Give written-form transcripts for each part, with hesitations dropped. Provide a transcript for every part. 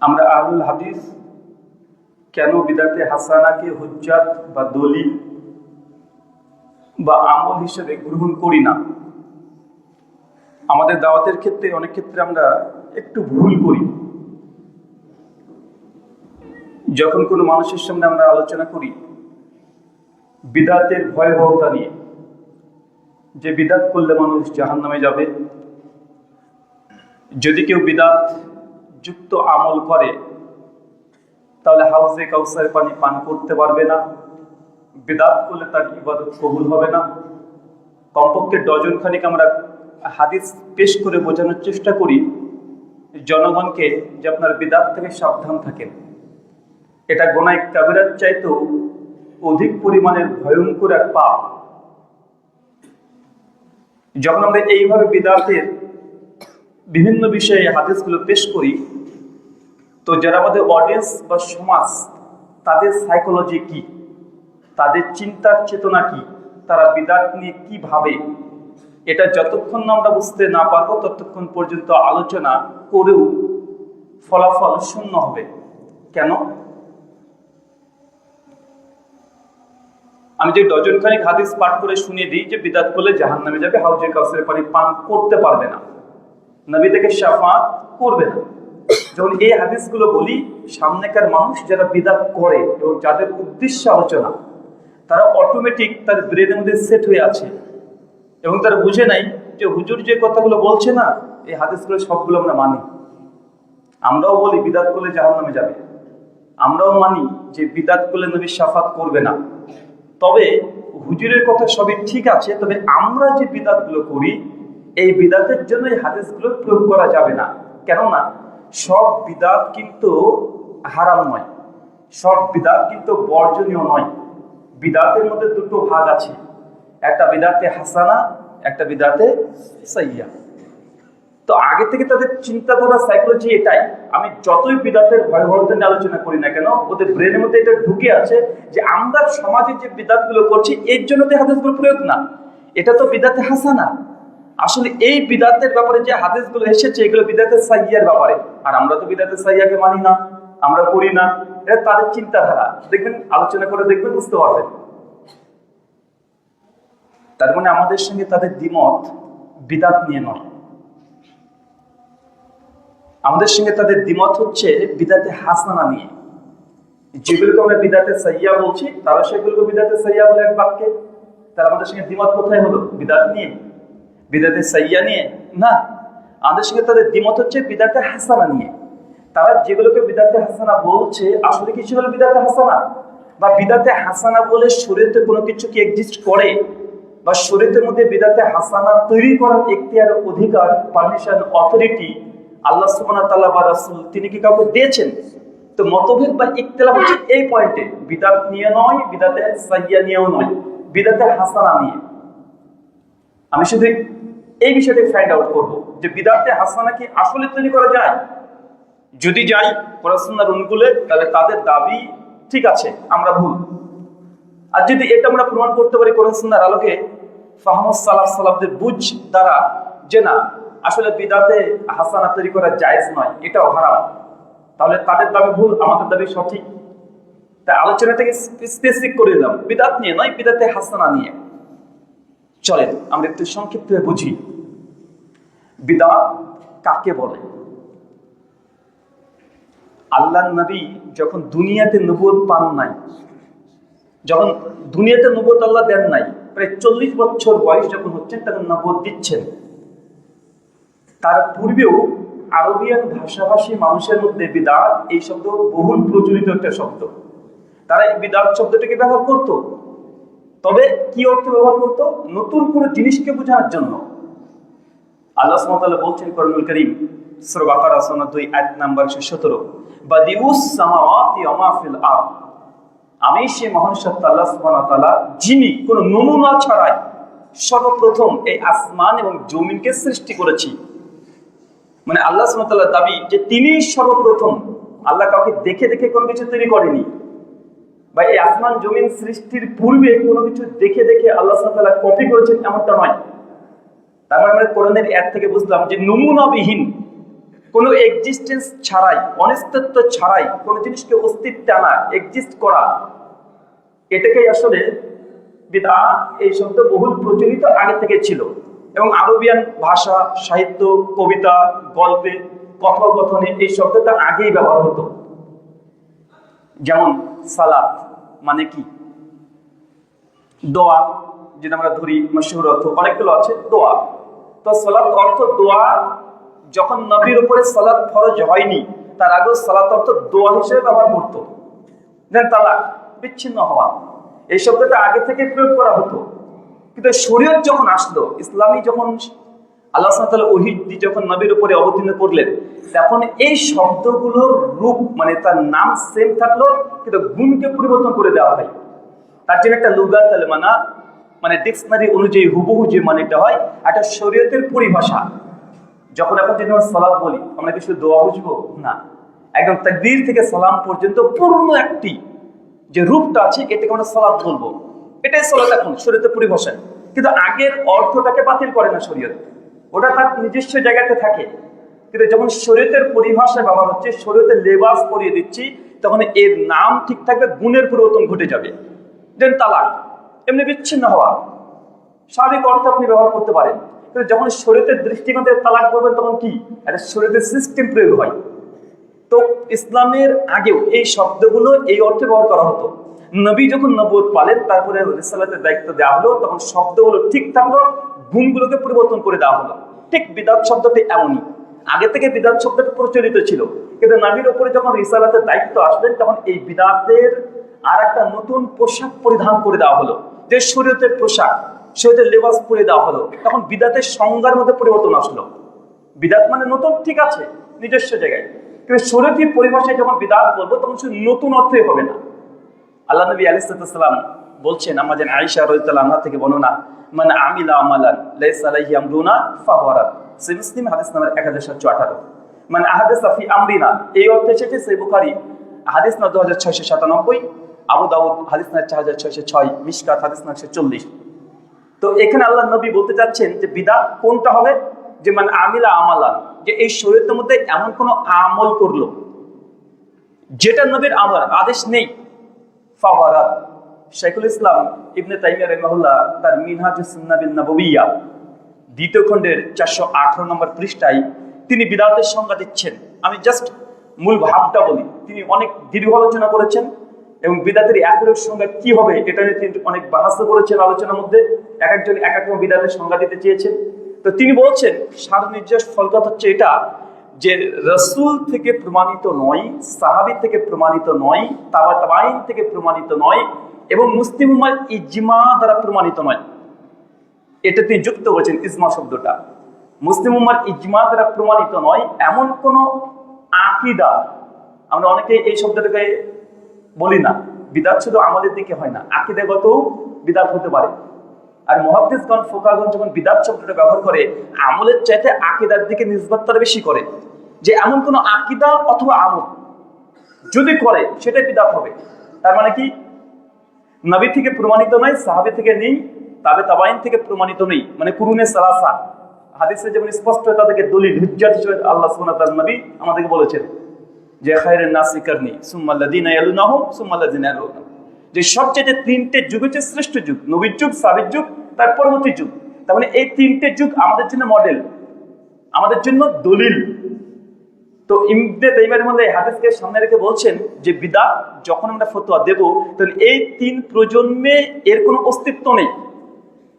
আমরা আহলুল হাদিস কেন বিদাতে হাসানাকে হুজ্জাত বা দলিল বা আমল হিসেবে গ্রহণ করি না? আমাদের দাওয়াতের ক্ষেত্রে অনেক ক্ষেত্রে আমরা একটু ভুল করি। যখন কোনো মানুষের সামনে আমরা আলোচনা করি বিদাতের ভয়াবহতা নিয়ে, যে বিদাত করলে মানুষ জাহান্নামে যাবে, যদি কেউ বিদাত যুক্ত আমল করে তাহলে হাউজে কাউসারের পানি পান করতে পারবে না, বিদাত করলে তার ইবাদত কবুল হবে না। কমপক্ষে ডজন খানিক আমরা হাদিস পেশ করে বোঝানোর চেষ্টা করি জনগণকে যে আপনার বিদাত থেকে সাবধান থাকেন। এটা গোনায় কাবিরার চাইতেও অধিক পরিমাণের ভয়ঙ্কর এক পাপ। যখন আমরা এইভাবে বিদাতের বিভিন্ন বিষয়ে হাদিসগুলো পেশ করি, তো যারা আমাদের অডিয়েন্স বা সমাজ, তাদের সাইকোলজি কি, তাদের চিন্তার চেতনা কি, তারা বিদাত নিয়ে কি ভাবে, এটা যতক্ষণ না আমরা বুঝতে না পারবো ততক্ষণ পর্যন্ত আলোচনা করেও ফলাফল শূন্য হবে। কেন? আমি যে ডজন খানিক হাদিস পাঠ করে শুনিয়ে দিই যে বিদাত করলে জাহান্নামে যাবে, হাউজে কাউসারের পানি পান করতে পারবে না, নবী থেকে শাফাত করবে না, যখন এই হাদিসগুলো বলি, সামনেকার মানুষ যারা বিদাত করে এবং যাদের উদ্দেশ্য আলোচনা, তারা অটোমেটিক তার ব্রেনের মধ্যে সেট হয়ে আছে এবং তারা বুঝে নাই যে হুজুর যে কথাগুলো বলছে না, এই হাদিসগুলো সবগুলো আমরা মানি। আমরাও বলি বিদাত করলে জাহান্নামে যাবে, আমরাও মানি যে বিদাত করলে নবী শাফাত করবে না। তবে হুজুরের কথা সবই ঠিক আছে, তবে আমরা যে বিদাতগুলো করি এই বিদাতের জন্য এই হাদিসগুলো প্রয়োগ করা যাবে না। কেননা সব বিদাত কিন্তু হারাম নয়, সব বিদাত কিন্তু বর্জনীয় নয়। বিদাতের মধ্যে দুটো ভাগ আছে, একটা বিদাতে হাসানা, একটা বিদাতে সাইয়্যা। তো আগে থেকে তাদের চিন্তাধারা সাইকোলজি এটাই। আমি যতই বিদাতের ভয়াবহতা নিয়ে আলোচনা করি না কেন, ওদের ব্রেনের মধ্যে এটা ঢুকে আছে যে আমরা সমাজে যে বিদাতগুলো করছি এর জন্য তো হাদিসগুলো প্রয়োগ না, এটা তো বিদাতে হাসানা। আসলে এই বিদাতের ব্যাপারে যে হাদিসগুলো এসেছে এগুলো বিদাতে সাইয়্যার ব্যাপারে, আর আমরা তো বিদাতে সাইয়্যাকে মানি না, আমরা করি না। এটা তাদের চিন্তাধারা, দেখবেন আলোচনা করে দেখবেন বুঝতে পারবেন। তার মানে আমাদের সঙ্গে তাদের দ্বিমত বিদাত নিয়ে নয়, আমাদের সঙ্গে তাদের দ্বিমত হচ্ছে বিদাতে হাসানা নিয়ে। যেগুলোকে আমরা বিদাতে সাইয়্যা বলছি তারা সেগুলোকে বিদাতে সাইয়্যা বলে এক বাক্যে। তারা আমাদের সঙ্গে দ্বিমত কোথায় হলো? বিদাত নিয়ে, বিদাতে সাইয়্যা নিয়ে না। আমাদের সঙ্গে তাদের দ্বিমত হচ্ছে বিদাতে হাসানা নিয়ে। তারা যেগুলোকে বিদাতে হাসানা বলছে আসলে কি সেগুলো বিদাতে হাসানা? বা বিদাতে হাসানা বলে শরীয়তে কোনো কিছু কি এক্সিস্ট করে, বা শরীয়তের মধ্যে বিদাতে হাসানা তৈরি করার এখতিয়ার, অধিকার, পারমিশন, অথরিটি আল্লাহ সুবহানাহু ওয়া তাআলা বা রাসূল তিনি কি কাউকে দিয়েছেন? তো মতভেদ বা ইখতিলাফ হচ্ছে এই পয়েন্টে, বিদাত নিয়ে নয়, বিদাতে সাইয়্যা নিয়েও নয়, বিদাতে হাসানা নিয়ে। আমি শুধু এই বিষয়টা ফাইন্ড আউট করবো যে বিদাতে হাসানা কি আসলে তৈরি করা যায়। যদি যাই কোরআন সুন্নাহর অনুকূলে, তাহলে তাদের দাবি ঠিক আছে, আমরা ভুল। আর যদি এটা আমরা প্রমাণ করতে পারি কোরআন সুন্নাহর আলোকে, ফাহমুস সালাফ সালাফদের বুঝ দ্বারা, যে না আসলে বিদাতে হাসানা তৈরি করা জায়েজ নয়, এটাও হারাম, তাহলে তাদের দাবি ভুল, আমাদের দাবি সঠিক। তাই আলোচনাটাকে স্পেসিফিক করে দিলাম, বিদাত নিয়ে নয়, বিদাতে হাসানা নিয়ে। চলেন আমরা একটু সংক্ষিপ্ত বুঝি বিদাত কাকে বলে। আল্লাহর নবী যখন দুনিয়াতে নবুয়ত পান নাই, যখন দুনিয়াতে নবুয়ত আল্লাহ দেন নাই, প্রায় 40 বছর বয়স যখন হচ্ছেন তখন নবুয়ত দিচ্ছেন। তার পূর্বেও আরবিয়ান ভাষাভাষী মানুষের মধ্যে বিদাত এই শব্দ বহুল প্রচলিত একটা শব্দ। তারা এই বিদাত শব্দটাকে ব্যবহার করত, তবে কি অর্থে ব্যবহার করত? নতুন কোনো জিনিসকে বোঝানোর জন্য। আল্লাহ সুবহানাহু ওয়া তাআলা বলছেন কোরআনুল কারীম সূরা বাকারা 2 আয়াত নাম্বার 17, বাদিউস সামাওয়াতি ওয়া মা ফিল আরদ, আমি সেই মহান সত্তা আল্লাহ সুবহানাহু ওয়া তাআলা যিনি কোনো নমুনা ছাড়াই সর্বপ্রথম এই আসমান এবং জমিনকে সৃষ্টি করেছি। মানে আল্লাহ সুবহানাহু ওয়া তাআলার দাবি যে তিনি সর্বপ্রথম, আল্লাহ কাউকে দেখে দেখে কোনো কিছু তৈরি করেনি, বা এই আসমান জমিন সৃষ্টির পূর্বে কোনো কিছু দেখে দেখে আল্লাহ সুবহানাহু ওয়া তাআলা কপি করেছেন এমনটা নয়। তার মানে আমরা কোরআনের আয়াত থেকে বুঝলাম যে নমুনাবিহীন কোনো এক্সিস্টেন্স ছাড়াই, অস্তিত্ব ছাড়াই কোনো জিনিসকে অস্তিত্বে আনা, এক্সিস্ট করা, এটাকেই আসলে বিদআত, এই শব্দ বহুল প্রচলিত আগে থেকে ছিল। এবং আরবিয়ান ভাষা, সাহিত্য, কবিতা, গল্পে, কথোপকথনে এই শব্দটা আগেই ব্যবহার হতো। যেমন সালাত মানে কি? দোয়া, যেটা আমরা ধরি মশহুর অর্থ অনেকগুলো আছে, দোয়া। তো সালাত অর্থ দোয়া। যখন নবীর উপরে সালাত ফরজ হয়নি, তার আগেও সালাত অর্থ দোয়া হিসেবে ব্যবহার করতো। দেন তালাক, বিচ্ছিন্ন হওয়া, এই শব্দটা আগে থেকে প্রয়োগ করা হতো। কিন্তু শরীয়ত যখন আসলো, ইসলামী যখন আল্লাহ সুবহানাহু ওয়া তাআলা ওহী যখন নবীর উপরে অবতীর্ণ করলেন, তখন এই শব্দগুলোর রূপ মানে তার নাম সেম থাকলো, কিন্তু গুণকে পরিবর্তন করে দেওয়া হয়। তার জন্য একটা লুগাত আল মানা, মানে ডিকশনারি অনুযায়ী হুবহু যে মানেটা হয়, একটা শরীয়তের পরিভাষা। যখন এখন যদি আমরা সালাত বলি, আমরা কি শুধু দোয়া বুঝবো? না, একদম তাকবীর থেকে সালাম পর্যন্ত পূর্ণ একটি যে রূপটা আছে, এটাকে আমরা সালাত বলবো। এটাই সালাত এখন শরীয়তের পরিভাষা। কিন্তু আগের অর্থটাকে বাতিল করে না শরীয়ত, ওটা তার নিজস্ব জায়গাতে থাকে। কিন্তু যখন শরীয়তের পরিভাষায় ব্যবহার হচ্ছে, শরীয়তের লেবাস পরিয়ে দিচ্ছি, তখন এর নাম ঠিক থাকবে, গুণের পরিবর্তন ঘটে যাবে। দেন তালাক, এমনি বিচ্ছিন্ন হওয়া, স্বাভাবিক অর্থ আপনি ব্যবহার করতে পারেন। কিন্তু যখন শরীয়তের দৃষ্টিকোণ থেকে তালাক করবেন, তখন কি একটা শরীয়তের সিস্টেম প্রয়োগ হয়। তো ইসলামের আগেও এই শব্দগুলো এই অর্থে ব্যবহার করা হতো। নবী যখন নবুয়ত পালেন, তারপরে রিসালাতের দায়িত্ব দেওয়া হলো, তখন শব্দগুলো ঠিক থাকলো, গুণগুলোকে পরিবর্তন করে দেওয়া হলো। ঠিক বিদআত শব্দটি এমনই, আগে থেকে বিদআত শব্দটি প্রচলিত ছিল, কিন্তু নবীর উপরে যখন রিসালাতের দায়িত্ব আসলেন, তখন এই বিদআতের আর একটা নতুন পোশাক পরিধান করে দেওয়া হলো, যে শরীয়তের পোশাক, শরীয়তের লেবাস পরে দেওয়া হলো। তখন বিদআতের সংজ্ঞার মধ্যে পরিবর্তন আসলো। বিদআত মানে নতুন, ঠিক আছে, নিজস্ব জায়গায়, কিন্তু শরীয়তের পরিভাষায় যখন বিদআত বলবো, তখন শুধু নতুন অর্থই হবে না। আল্লাহ নবী আলাইহিস সালাম বলছেন, আমাদের আয়েশা রাদিয়াল্লাহু আনহা থেকে বর্ণনা, মান আমিলা আমালান লাইসা আলাইহি আমরুনা ফাহুয়া রাদ। সহিহ মুসলিম হাদিস নাম্বার 1718। মানে আহাদাসা ফি আমরিনা, এই অর্থে এসেছে সহিহ বুখারী হাদিস নাম্বার 2697, আবু দাউদ হাদিস নাম্বার 4606, মিশকাত হাদিস নাম্বার 140। তো এখানে আল্লাহ নবী বলতে চাচ্ছেন যে বিদআত কোনটা হবে, যে মানে আমিলা আমালান, যে এই শরীয়তের মধ্যে এমন কোন আমল করলো যেটা নবীর আমল আদেশ নেই, ফাহুয়া রাদ। শাইখুল ইসলাম ইবনে তাইমিয়া রাহিমাহুল্লাহ তার মিনহাজুস সুন্নাহ বিন নববিয়্যাহ দ্বিতীয় খণ্ডের 418 নম্বর পৃষ্ঠায় তিনি বিদআতের সংজ্ঞা দিচ্ছেন। আমি জাস্ট মূল ভাবটা বলি। তিনি অনেক দীর্ঘ আলোচনা করেছেন এবং বিদআতের একের সংজ্ঞা কি হবে এটা নিয়ে তিনি অনেক বাহাস করেছেন আলোচনার মধ্যে। এক একজন এক এক বিদআতের সংজ্ঞা দিতে চেয়েছেন। তো তিনি বলছেন, সার নির্যাস ফলকত হচ্ছে এটা, যে রাসূল থেকে প্রমাণিত নয়, সাহাবী থেকে প্রমাণিত নয়, তাবাঈন থেকে প্রমাণিত নয়, এবং মুসলিম উম্মাহর ইজমা দ্বারা প্রমাণিত নয়। এটা তিনি যুক্ত করেছেন, ইজমা শব্দটা। মুসলিম উম্মাহর ইজমা দ্বারা প্রমাণিত নয় এমন কোন আকীদা, আমরা অনেকে এই শব্দটাকে বলি না, বিদআত শুধু আমলের দিকে হয় না, আকীদাগত বিদআত হতে পারে। আর মুহাদ্দিসগণ, ফুকাহাগণ যখন বিদআত শব্দটা ব্যবহার করে, আমলের চাইতে আকীদার দিকে নিসবতটা বেশি করে, যে এমন কোন আকীদা অথবা আমল যদি করে সেটা বিদআত হবে। তার মানে কি, নবী থেকে প্রমাণিত নয়, সাহাবী থেকে নেই, তাবাঈন থেকে প্রমাণিত নেই, মানে কুরুনে সালাসা। হাদিসে যেমন স্পষ্ট তাদেরকে দলিল হুজ্জাত হিসেবে আল্লাহ সুবহানাহু ওয়া তাআলা নবী আমাদেরকে বলেছেন যে খায়রুন নাসি কারনি সুম্মা আল্লাযিনা ইয়ালুনাহুম সুম্মা আল্লাযিনা ইয়ালুনাহুম, যে সবচেয়ে তিনটে যুগ হচ্ছে শ্রেষ্ঠ যুগ, নবীর যুগ, সাহাবীর যুগ, তার পরবর্তী যুগ। তার মানে এই তিনটে যুগ আমাদের জন্য মডেল, আমাদের জন্য দলিল। তো ইবনে তাইমিয়া রাহিমাহুল্লাহ এই হাদিসকে সামনে রেখে বলছেন যে বিদআত যখন আমরা ফতোয়া দেব, তখন এই তিন প্রজন্মে এর কোনো অস্তিত্ব নেই,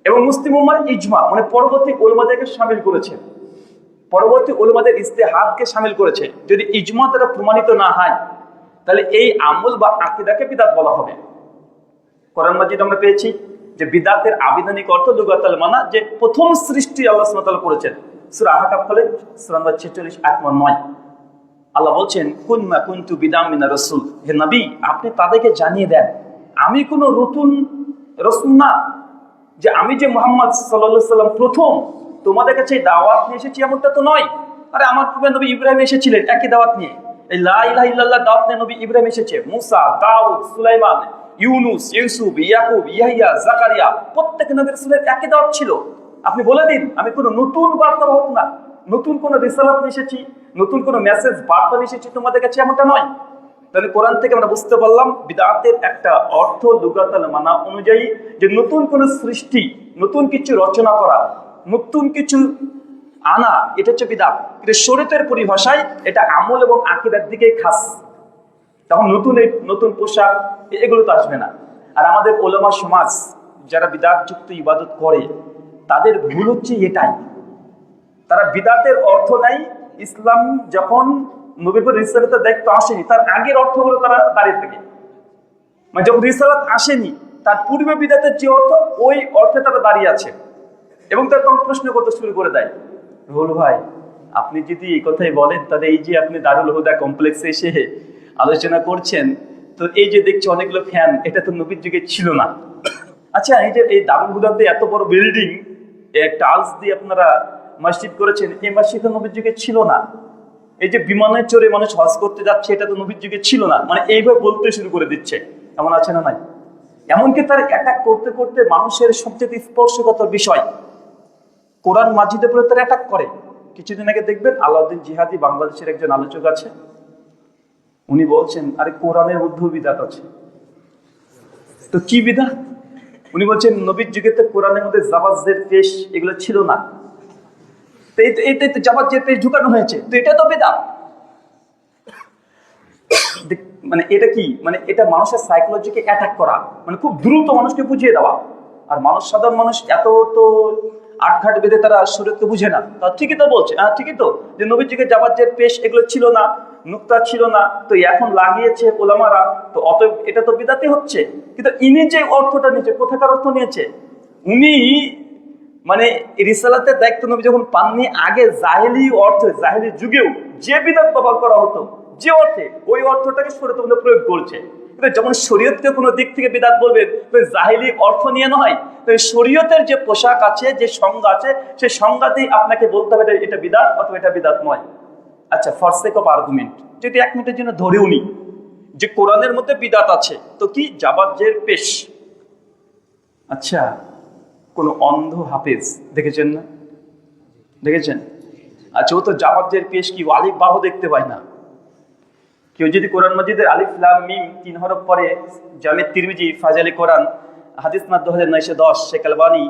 এবং মুসলিম উম্মাহর ইজমা মানে পরবর্তী উলামাদেরকে শামিল করেছে, পরবর্তী উলামাদের ইজতিহাদকে শামিল করেছে। যদি ইজমা দ্বারা প্রমাণিত না হয়, তাহলে এই আমল বা আকীদাকে বিদআত বলা হবে। কোরআন মাজিদ আমরা পেয়েছি যে বিদআতের আবিধানিক অর্থ লুগাতাল মানা, যে প্রথম সৃষ্টি আল্লাহ সুবহানাহু ওয়া তাআলা করেছেন। সূরা আহকাফ খোলেন, সূরা নম্বর 46 আয়াত নম্বর 9। আল্লাহ বলছেন, কুনমা কুনতু বিদাম মিনার রাসূল, হে নবী আপনি তাদেরকে জানিয়ে দেন আমি কোনো নতুন রাসূল না, যে আমি যে মুহাম্মদ সাল্লাল্লাহু আলাইহি সাল্লাম প্রথম তোমাদের কাছে দাওয়াত নিয়ে এসেছি, এমনটা তো নয়। আরে আমার পূর্বে নবী ইব্রাহিম এসেছিলেন একই দাওয়াত নিয়ে, এই লা ইলাহা ইল্লাল্লাহ দাওয়াত নিয়ে নবী ইব্রাহিম এসেছে, মুসা, দাউদ, সুলাইমান, ইউনুস, ইউসুফ, ইয়াকুব, ইয়াহইয়া, জাকারিয়া, প্রত্যেক নবী রাসূলের একই দাওয়াত ছিল। আপনি বলে দিন আমি কোনো নতুন বার্তাবাহক না, নতুন কোনো রিসালাত নিয়ে এসেছি, নতুন কোনো মেসেজ বার্তা এসেছে তোমাদের কাছে, এমনটা নয়। তাহলে কোরআন থেকে আমরা বুঝতে পারলাম বিদআতের একটা অর্থ লুগাতাল মানা অনুযায়ী যে নতুন কোনো সৃষ্টি, নতুন কিছু রচনা করা, নতুন কিছু আনা, এটা হচ্ছে বিদআত। কিন্তু শরীয়তের পরিভাষায় এটা আমল এবং আকীদার দিকেই খাস। তখন নতুন পোশাক এগুলো তো আসবে না। আর আমাদের ওলামা সমাজ যারা বিদআতযুক্ত ইবাদত করে, তাদের ভুল হচ্ছে এটাই, তারা বিদআতের অর্থ নাই ইসলাম যখন নবীর পর রিসালাতের দায়িত্ব আসেনি তার আগের অর্থগুলো তারা দাঁড়িয়ে থাকে। মানে যখন রিসালাত আসেনি তার পূর্বে বিদআতের যে অর্থ, ওই অর্থে তারা দাঁড়িয়ে আছে এবং তারা তখন প্রশ্ন করতে শুরু করে দেয়, রুহুল ভাই আপনি যদি এই কথাই বলেন, তাহলে এই যে আপনি দারুল হুদা কমপ্লেক্সে এসে আলোচনা করছেন, তো এই যে দেখছি অনেকগুলো ফ্যান, এটা তো নবীর যুগে ছিল না। আচ্ছা, এই যে এই দারুল হুদাতে এত বড় বিল্ডিং, টাইলস দিয়ে আপনারা মসজিদ করেছেন, এই মসজিদ তো নবীর যুগে ছিল না। এই যে বিমানে চড়ে মানুষ হজ করতে যাচ্ছে, এটা তো নবীর যুগে ছিল না। মানে এইভাবে বলতে শুরু করে দিচ্ছে, এমন আছে না নাই? এমনকি তারা অ্যাটাক করতে করতে মানুষের সবচেয়ে স্পর্শকাতর বিষয় কোরআন মাজিদের উপরে তারা অ্যাটাক করে। কিছুদিন আগে দেখবেন আলাউদ্দিন জিহাদি, বাংলাদেশের একজন আলোচক আছে, উনি বলছেন আরে কোরআনের মধ্যেও বিদআত আছে। তো কি বিদআত? উনি বলছেন নবীর যুগে তো কোরআনের মধ্যে জাবাজের পেশ এগুলো ছিল না, এইটাই তো জাবাজের পেশ ঢুকানো হয়েছে, তো এটা তো বিদআত। মানে এটা কি, মানে এটা মানুষের সাইকোলজিকে অ্যাটাক করা, মানে খুব দ্রুত মানুষকে বুঝিয়ে দেওয়া। আর সাধারণ মানুষ এত তো আটঘাট বেঁধে তারা শরীয়তকে বুঝে না। তা ঠিকই তো বলছে, হ্যাঁ ঠিকই তো, যে নবীর যুগে জাবাজের পেশ এগুলো ছিল না, নুক্তা ছিল না, তো এখন লাগিয়েছে ওলামারা, তো অতএব এটা তো বিদআতই হচ্ছে। কিন্তু ইনি যে অর্থটা নিয়েছে, কোথাকার অর্থ নিয়েছে? উনি মানে রিসালাতের দায়িত্ব নবী যখন পাননি, আগে জাহেলি অর্থে, জাহেলি যুগেও যে বিদআত ব্যবহার করা হতো, যে অর্থে, ওই অর্থটাকে শরীয়তের মধ্যে প্রয়োগ করছে। কিন্তু যখন শরীয়তকে কোনো দিক থেকে বিদআত বলবেন, তো জাহেলি অর্থ নিয়ে নয়, তো শরীয়তের যে পোশাক আছে, যে সংজ্ঞা আছে, সেই সংজ্ঞাতেই আপনাকে বলতে হবে এটা বিদআত অথবা এটা বিদআত নয়। আচ্ছা, ফর সেক অফ আর্গুমেন্ট, যদি 1 মিনিটের জন্য ধরেও নি যে কোরআনের মধ্যে বিদআত আছে, তো কি জাবাজের পেশ? আচ্ছা, কোন অন্ধ হাফেজ দেখেছেন না? দেখেছেন? আচ্ছা, ও তো জাবাজের পেশ কি আলিফ বাহ দেখতে পায় না। কেউ যদি কোরআন মাজিদের আলিফ লাম মিম 3 হরফ পরে, জামে তিরমিজি, ফাজাইলে কোরআন, হাদিস নাম্বার 2910, শেখ আলবানী,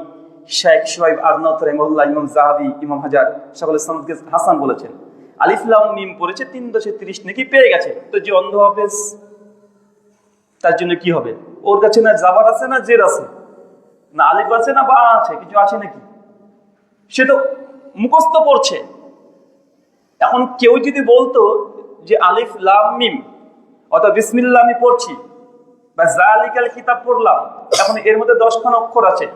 শেখ শুআইব আরনাউত রাহিমাহুল্লাহ, ইমাম যাহাবী, ইমাম হাজার, শাইখুল ইসলামকে হাসান বলেছেন, আলিফ লাম মিম পড়েছে 330 নাকি পেয়ে গেছে। তো যে অন্ধ হাফেজ, তার জন্য কি হবে? ওর কাছে না জাবার আছে, না জের আছে, না আলিফ আছে, না বা আছে, কিছু আছে নাকি? সে তো মুখস্থ পড়ছে। এখন কেউ যদি বলতো যে আলিফ লাম মিম অথবা বিসমিল্লাহ আমি পড়ছি, বা জালিকাল কিতাব পড়লাম, এখন এর মধ্যে 10 খান অক্ষর আছে,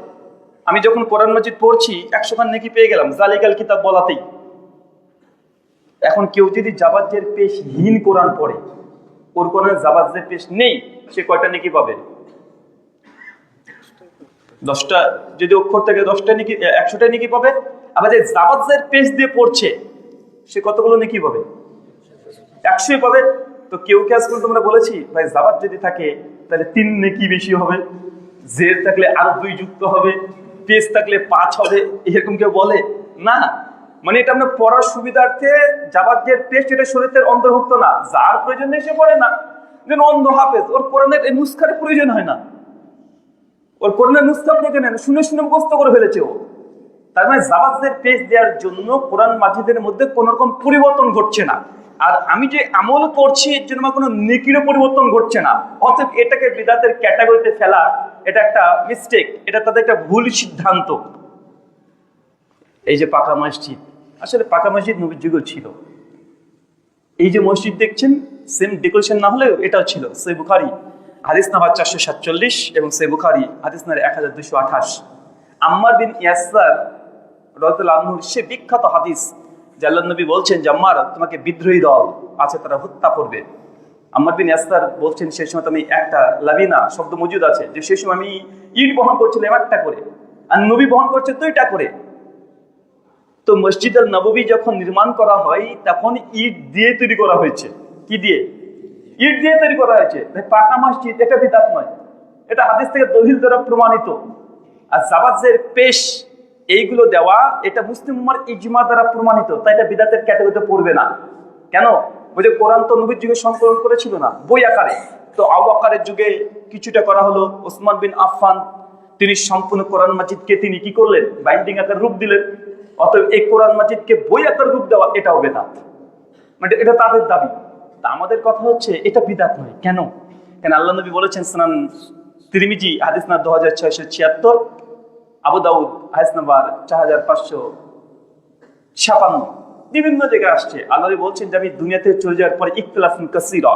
আমি যখন কোরআন মাজিদ পড়ছি 100 খান নেকি পেয়ে গেলাম জালিকাল কিতাব বলাতেই। এখন কেউ যদি জাবাজের পেশ হীন কোরআন পড়ে, ওর কোরআনের জাবাজের পেশ নেই, সে কয়টা নেকি পাবে? 10টা যদি অক্ষর থাকে 10টা নেকি, 100টা নেকি পাবে। আবার যে জাবাজের পেশ দিয়ে পড়ছে, সে কতগুলো নেকি পাবে? 100 পাবে। তো কেউ কে আজকাল তোমরা বলেছি ভাই জাবাত যদি থাকে তাহলে 3 নেকি বেশি হবে, জের থাকলে আরো 2 যুক্ত হবে, পেশ থাকলে 5 হবে, এরকম কেউ বলে না। মানে এটা আমরা পড়ার সুবিধার্থে জাবাতের পেশ, এটা শরীয়তের অন্তর্ভুক্ত না। যার প্রয়োজন নেই সে পড়ে না। যেন অন্ধ হাফেজ, ওর কোরআনের এই নুসখার প্রয়োজন হয় না, ওর কোরআনের নুসখা প্রয়োজন হয় না, শুনে শুনে মুখস্থ করে ফেলেছে ও। তার মানে জাবাতের পেশ দেওয়ার জন্য কোরআন মাজিদের মধ্যে কোনো রকম পরিবর্তন ঘটছে না। আর আমি যে আমল করছি এর জন্য কোনো নেকিরও পরিবর্তন ঘটছে না। অতএব এটাকে বিদআতের ক্যাটাগরিতে ফেলা, এটা একটা মিস্টেক, এটা তাদের একটা ভুল সিদ্ধান্ত। এই যে পাকা মসজিদ, আসলে পাকা মসজিদ নবীর যুগেও ছিল। এই যে মসজিদ দেখছেন, সেম ডেকোরেশন না হলেও এটাও ছিল। সহিহ বুখারী হাদিস নাম্বার 447 এবং সহিহ বুখারী হাদিস নাম্বার 1228, আম্মার বিন ইয়াসার রাদিয়াল্লাহু আনহু, সে বিখ্যাত হাদিস যে আল্লাহর নবী বলছেন যে আম্মার, তোমাকে বিদ্রোহী দল আছে তারা হত্যা করবে। আম্মার বিন ইয়াসার বলছেন সেই সময় আমি একটা লাবিনা শব্দ মজুদ আছে, যে সেই সময় আমি ইট বহন করছিলাম 1টা করে, আর নবী বহন করছে 2টা করে। তো মসজিদ আল নববী যখন নির্মাণ করা হয় তখন ইট দিয়ে তৈরি করা হয়েছে। কি দিয়ে? ইট দিয়ে তৈরি করা হয়েছে। পাকা মসজিদ, এটা বিদআত নয়, এটা হাদিস থেকে দলিল দ্বারা প্রমাণিত। আর জাবাজের পেশ এইগুলো দেওয়া, এটা মুসলিম উম্মার ইজমা দ্বারা প্রমাণিত, তাই এটা বিদআতের ক্যাটাগরিতে পড়বে না। কেন? ওই যে কোরআন তো নবীর যুগে সংকলন করেছিল না বই আকারে, তো আবু বকরের যুগে কিছুটা করা হলো, ওসমান বিন আফফান তিনি সম্পূর্ণ কোরআন মাজিদকে তিনি কি করলেন, বাইন্ডিং আকার রূপ দিলেন। অতএব এই কোরআন মাজিদকে বই আকার রূপ দেওয়া এটাও বেদাত, মানে এটা তাদের দাবি। তা আমাদের কথা হচ্ছে এটা বিদআত নয়। কেন? কেন আল্লাহ নবী বলেছেন, সুনান তিরমিজি হাদিস না 2676, আবু দাউদ হাদিস নাম্বার 4556, বিভিন্ন জায়গায় আসছে। আল্লাহ নবী বলছেন যে আমি দুনিয়াতে চলে যাওয়ার পরে ইখতিলাফুন কাসীরা,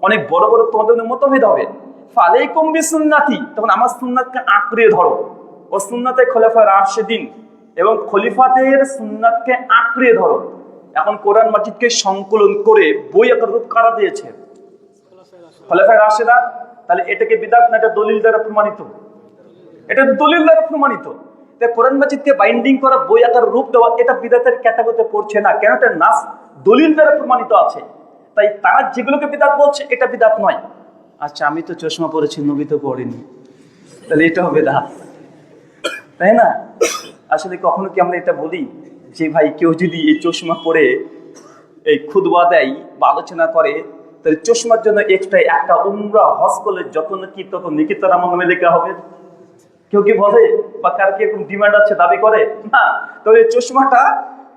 অনেক বড় বড় তোমাদের মতভেদ হবে। ফালাইকুম বিসুন্নতি, তখন আমার সুন্নাতকে আঁকড়ে ধরো। ও সুন্নাতে খোলাফায়ে রাশিদিন, এবং খলিফাদের সুন্নাতকে আঁকড়ে ধরো। এখন কোরআন মাজিদকে সংকলন করে বই আকার রূপ কারা দিয়েছে? খলিফায়ে রাশিদা। তাহলে এটাকে বিদআত না এটা দলিল দ্বারা প্রমাণিত? এটা দলিল দ্বারা প্রমাণিত। তাই কোরআন মাজিদকে বাইন্ডিং করা, বই আকার রূপ দেওয়া, এটা বিদআতের ক্যাটাগরিতে পড়ছে না। কেন? এটা নাস দলিল দ্বারা প্রমাণিত আছে। তাই তারা যেগুলোকে বিদআত বলছে এটা বিদআত নয়। আচ্ছা, আমি তো চশমা পরেছি, নবী তো পড়েনি, তাহলে এটাও বিদআত, তাই না? আসলে কখনো কি আমরা এটা বলি যে ভাই কেউ যদি এই চশমা পরে এই খুতবা দেয় বা আলোচনা করে, তাহলে চশমার জন্য এক্সট্রা একটা উমরা হজ করলে যত নাকি তত নেকি তার আমলে লেখা হবে? কেউ কি বলে? বা কার কি এরকম ডিমান্ড আছে, দাবি করে? না। তবে চশমাটা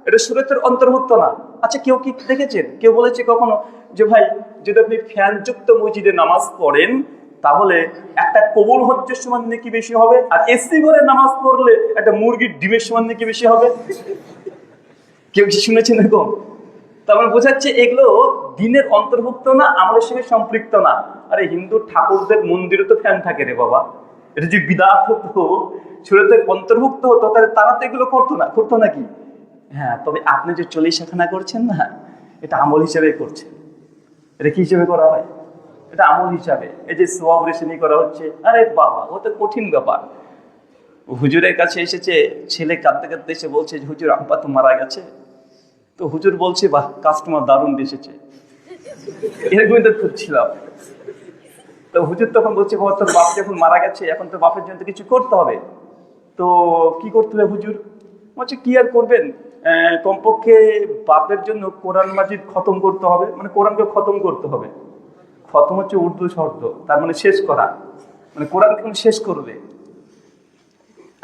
এটা শরীয়তের অন্তর্ভুক্ত না। আচ্ছা, কেউ কি দেখেছেন, কেউ বলেছে কখনো যে ভাই যদি আপনি ফ্যানযুক্ত মসজিদে নামাজ পড়েন তাহলে একটা কবুল হজ্জের সমান নাকি বেশি হবে, আর এসি ঘরে নামাজ পড়লে একটা মুরগির ডিমের সমান নাকি বেশি হবে? কেউ কি শুনেছেন এরকম? তার মানে বোঝাচ্ছে এগুলো দিনের অন্তর্ভুক্ত না, আমাদের সঙ্গে সম্পৃক্ত না। আরে হিন্দু ঠাকুরদের মন্দিরে তো ফ্যান থাকে রে বাবা। এটা যে বিদআত হতো, শরীয়তের অন্তর্ভুক্ত হতো, তাহলে তারা তো এগুলো করতো নাকি? হ্যাঁ, তবে আপনি যে 40 আনা করছেন না, এটা আমল হিসেবে করছেন। এটা কি হিসেবে করা হয়? এটা আমল হিসাবে। এই যে সওয়াব রেশনি করা হচ্ছে, আরে বাবা ও তো কঠিন ব্যাপার। হুজুরের কাছে এসেছে ছেলে, কাঁদতে কাঁদতে এসে বলছে যে হুজুর আব্বা তো মারা গেছে। তো হুজুর বলছে বাহ, কাস্টমার দারুণ এসেছে, এরকমই তো খুঁজছিলাম। তো হুজুর তখন বলছে বাবা তোর বাপ যখন মারা গেছে, এখন তো বাপের জন্য কিছু করতে হবে, তো কি করতে হবে হুজুর? বলছে কি আর করবেন, কমপক্ষে বাপের জন্য কোরআন মাজিদ খতম করতে হবে, মানে কোরআনকে খতম করতে হবে। খতম হচ্ছে উর্দু শব্দ, তার মানে শেষ করা, মানে কোরআনকে শেষ করবে।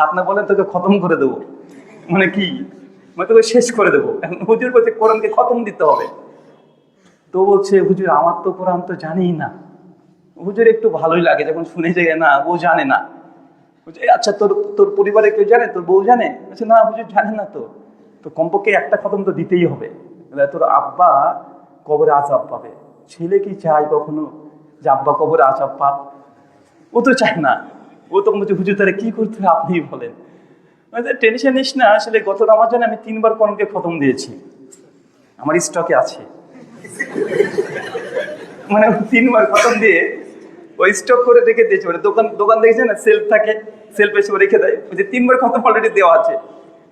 আপনি বলেন তোকে খতম করে দেবো, মানে কি? মানে তোকে শেষ করে দেবো। এখন হুজুর বলছে কোরআনকে খতম দিতে হবে। তো বলছে হুজুর আমার তো কোরআন তো জানিই না। হুজুর একটু ভালোই লাগে যখন শুনে যায় না, ও জানে না। আচ্ছা তোর তোর পরিবারে কেউ জানে, তোর বউ জানে? আচ্ছা না হুজুর জানে না। তো কমপক্ষে একটা খতম তো দিতেই হবে। তোর আব্বা কবরে আযাব পাবে, ছেলে কি চায় কখনো যে আব্বা কবরে আযাব পাক? ও তো চায় না। ও তখন বলছে হুজুর তারা কি করতে হবে আপনিই বলেন। টেনশন নিস না, আসলে গত রমজানে আমি 3 বার কোরআনকে খতম দিয়েছি, আমার স্টকে আছে। মানে 3 বার খতম দিয়ে ওই স্টক করে রেখে দিয়েছে। মানে দোকান দেখেছে না, সেলফ থাকে, সেলফে এসে রেখে দেয়, ওই যে 3 বার খতম অলরেডি দেওয়া আছে,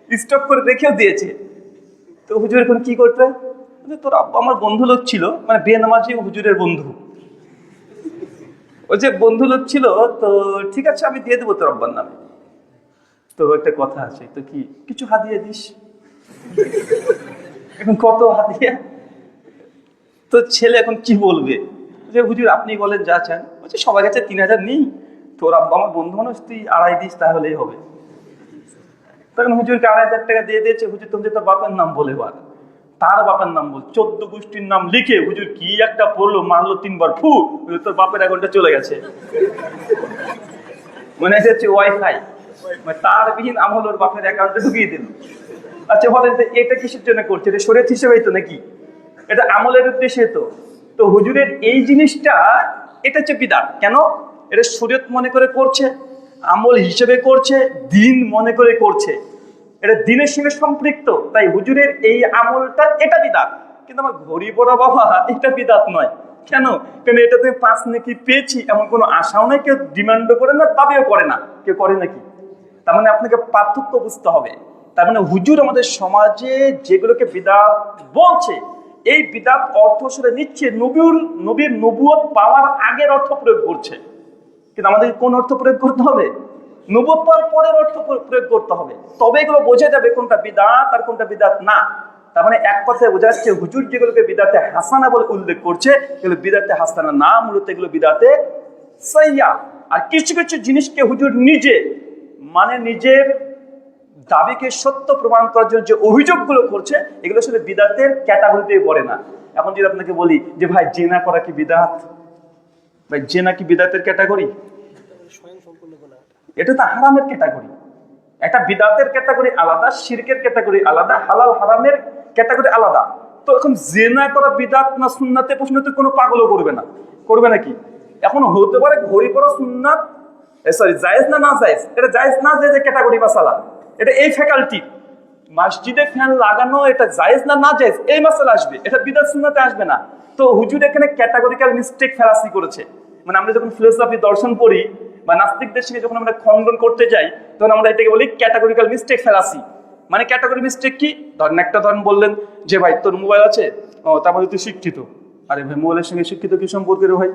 স্টক করে রেখেও দিয়েছে। তো হুজুর এখন কি করবে? তোর আব্বা আমার বন্ধু লোক ছিল, মানে বেনামাজি হুজুরের বন্ধু, ওই যে বন্ধু লোক ছিল। তো ঠিক আছে আমি দিয়ে দেবো তোর আব্বার নামে। তো একটা কথা আছে, তো কি কিছু হাদিয়া দিস। এখন কত হাদিয়া? তো ছেলে এখন কি বলবে যে হুজুর আপনি বলেন যা চান। বলছে সবার কাছে 3000 নেই, তোর আব্বা আমার বন্ধু মানুষ, তুই 2.5 দিস তাহলেই হবে। তখন হুজুরকে 2.500 টাকা দিয়ে দিয়েছে। হুজুর তুমি তোর বাপের নাম বলে বার, তার বাপের নাম বল, 14 গোষ্ঠীর নাম লিখে হুজুর কি একটা পড়লো, মারলো 3 বার, ফু, তোর বাপের অ্যাকাউন্টে চলে গেছে। মনে হচ্ছে ওয়াইফাই, মানে তার বিহীন আমল ওর বাপের অ্যাকাউন্টে ঢুকিয়ে দিল। আচ্ছা বলেন তো এটা কিসের জন্য করছে? এটা শরীয়ত হিসেবেই তো নাকি? এটা আমলের উদ্দেশ্যে তো। তো হুজুরের এই জিনিসটা এটা হচ্ছে বিদআত। কেন? এটা শরীয়ত মনে করে করছে, আমল হিসেবে করছে, দিন মনে করে করছে, এটা দিনের সঙ্গে সম্পৃক্ত। তাই হুজুরের এই আমলটা এটা বিদআত। কিন্তু আমার ঘড়ি পড়া বাবা এটা বিদআত নয়। কেন? কেন এটাতে 5 নেকি পেয়েছি এমন কোনো আশাও নেই, কেউ ডিমান্ডও করে না, দাবিও করে না। কেউ করে নাকি? তার মানে আপনাকে পার্থক্য বুঝতে হবে। তার মানে হুজুর আমাদের সমাজে যেগুলোকে বিদআত বলছে, এই বিদআত অর্থ সরে নিচ্ছে নবীর নবুয়ত পাওয়ার আগের অর্থ প্রয়োগ করছে। কিন্তু আমাদের কোন অর্থ প্রয়োগ করতে হবে? নবুয়ত পাওয়ার পরের অর্থ প্রয়োগ করতে হবে, তবে এগুলো বোঝা যাবে কোনটা বিদআত আর কোনটা বিদআত না। তার মানে এক কথায় বোঝা যাচ্ছে হুজুর যেগুলোকে বিদআতে হাসানা বলে উল্লেখ করছে এগুলো বিদআতে হাসানা না, মূলত এগুলো বিদআতে সাইয়্যা। আর কিছু কিছু জিনিসকে হুজুর নিজে মানে নিজের দাবিকে সত্য প্রমাণ করার জন্য যে অভিযোগগুলো করছে এগুলো আসলে বিদআতের ক্যাটাগরিতেই পড়ে না। এখন যদি আপনাকে বলি যে ভাই জেনা করা কি বিদআত, ভাই জেনা কি বিদআতের ক্যাটাগরি? এটা তো হারামের ক্যাটাগরি। একটা বিদআতের ক্যাটাগরি আলাদা, শিরকের ক্যাটাগরি আলাদা, হালাল হারামের ক্যাটাগরি আলাদা। তো এখন জেনা করা বিদআত না সুন্নাতে প্রশ্ন তো কোনো পাগলও করবে না, করবে নাকি? এখন হতে পারে ঘড়ি পরা সুন্নাত সরি জায়েজ না না জায়েজ, এটা জায়েজ না জায়েজের ক্যাটাগরি মাসালা, এটা এই ফ্যাকাল্টি। মসজিদে ফ্যান লাগানো এটা জায়েজ না না জায়েজ এই মাসালা আসবে, এটা বিদআত সুন্নাতে আসবে না। তো হুজুর এখানে ক্যাটাগরিক্যাল মিস্টেক ফেলাসি করেছে। মানে আমরা যখন ফিলোসফি দর্শন পড়ি বা নাস্তিকদের সঙ্গে যখন আমরা খণ্ডন করতে যাই তখন আমরা এটাকে বলি ক্যাটাগরিক্যাল মিস্টেক ফেলাসি। মানে ক্যাটাগরি মিস্টেক কি? ধরেন একটা ধরেন বললেন যে ভাই তোর মোবাইল আছে, ও তারপরে তুই শিক্ষিত। আরে ভাই মোবাইলের সঙ্গে শিক্ষিত কি সম্পর্ক রে ভাই?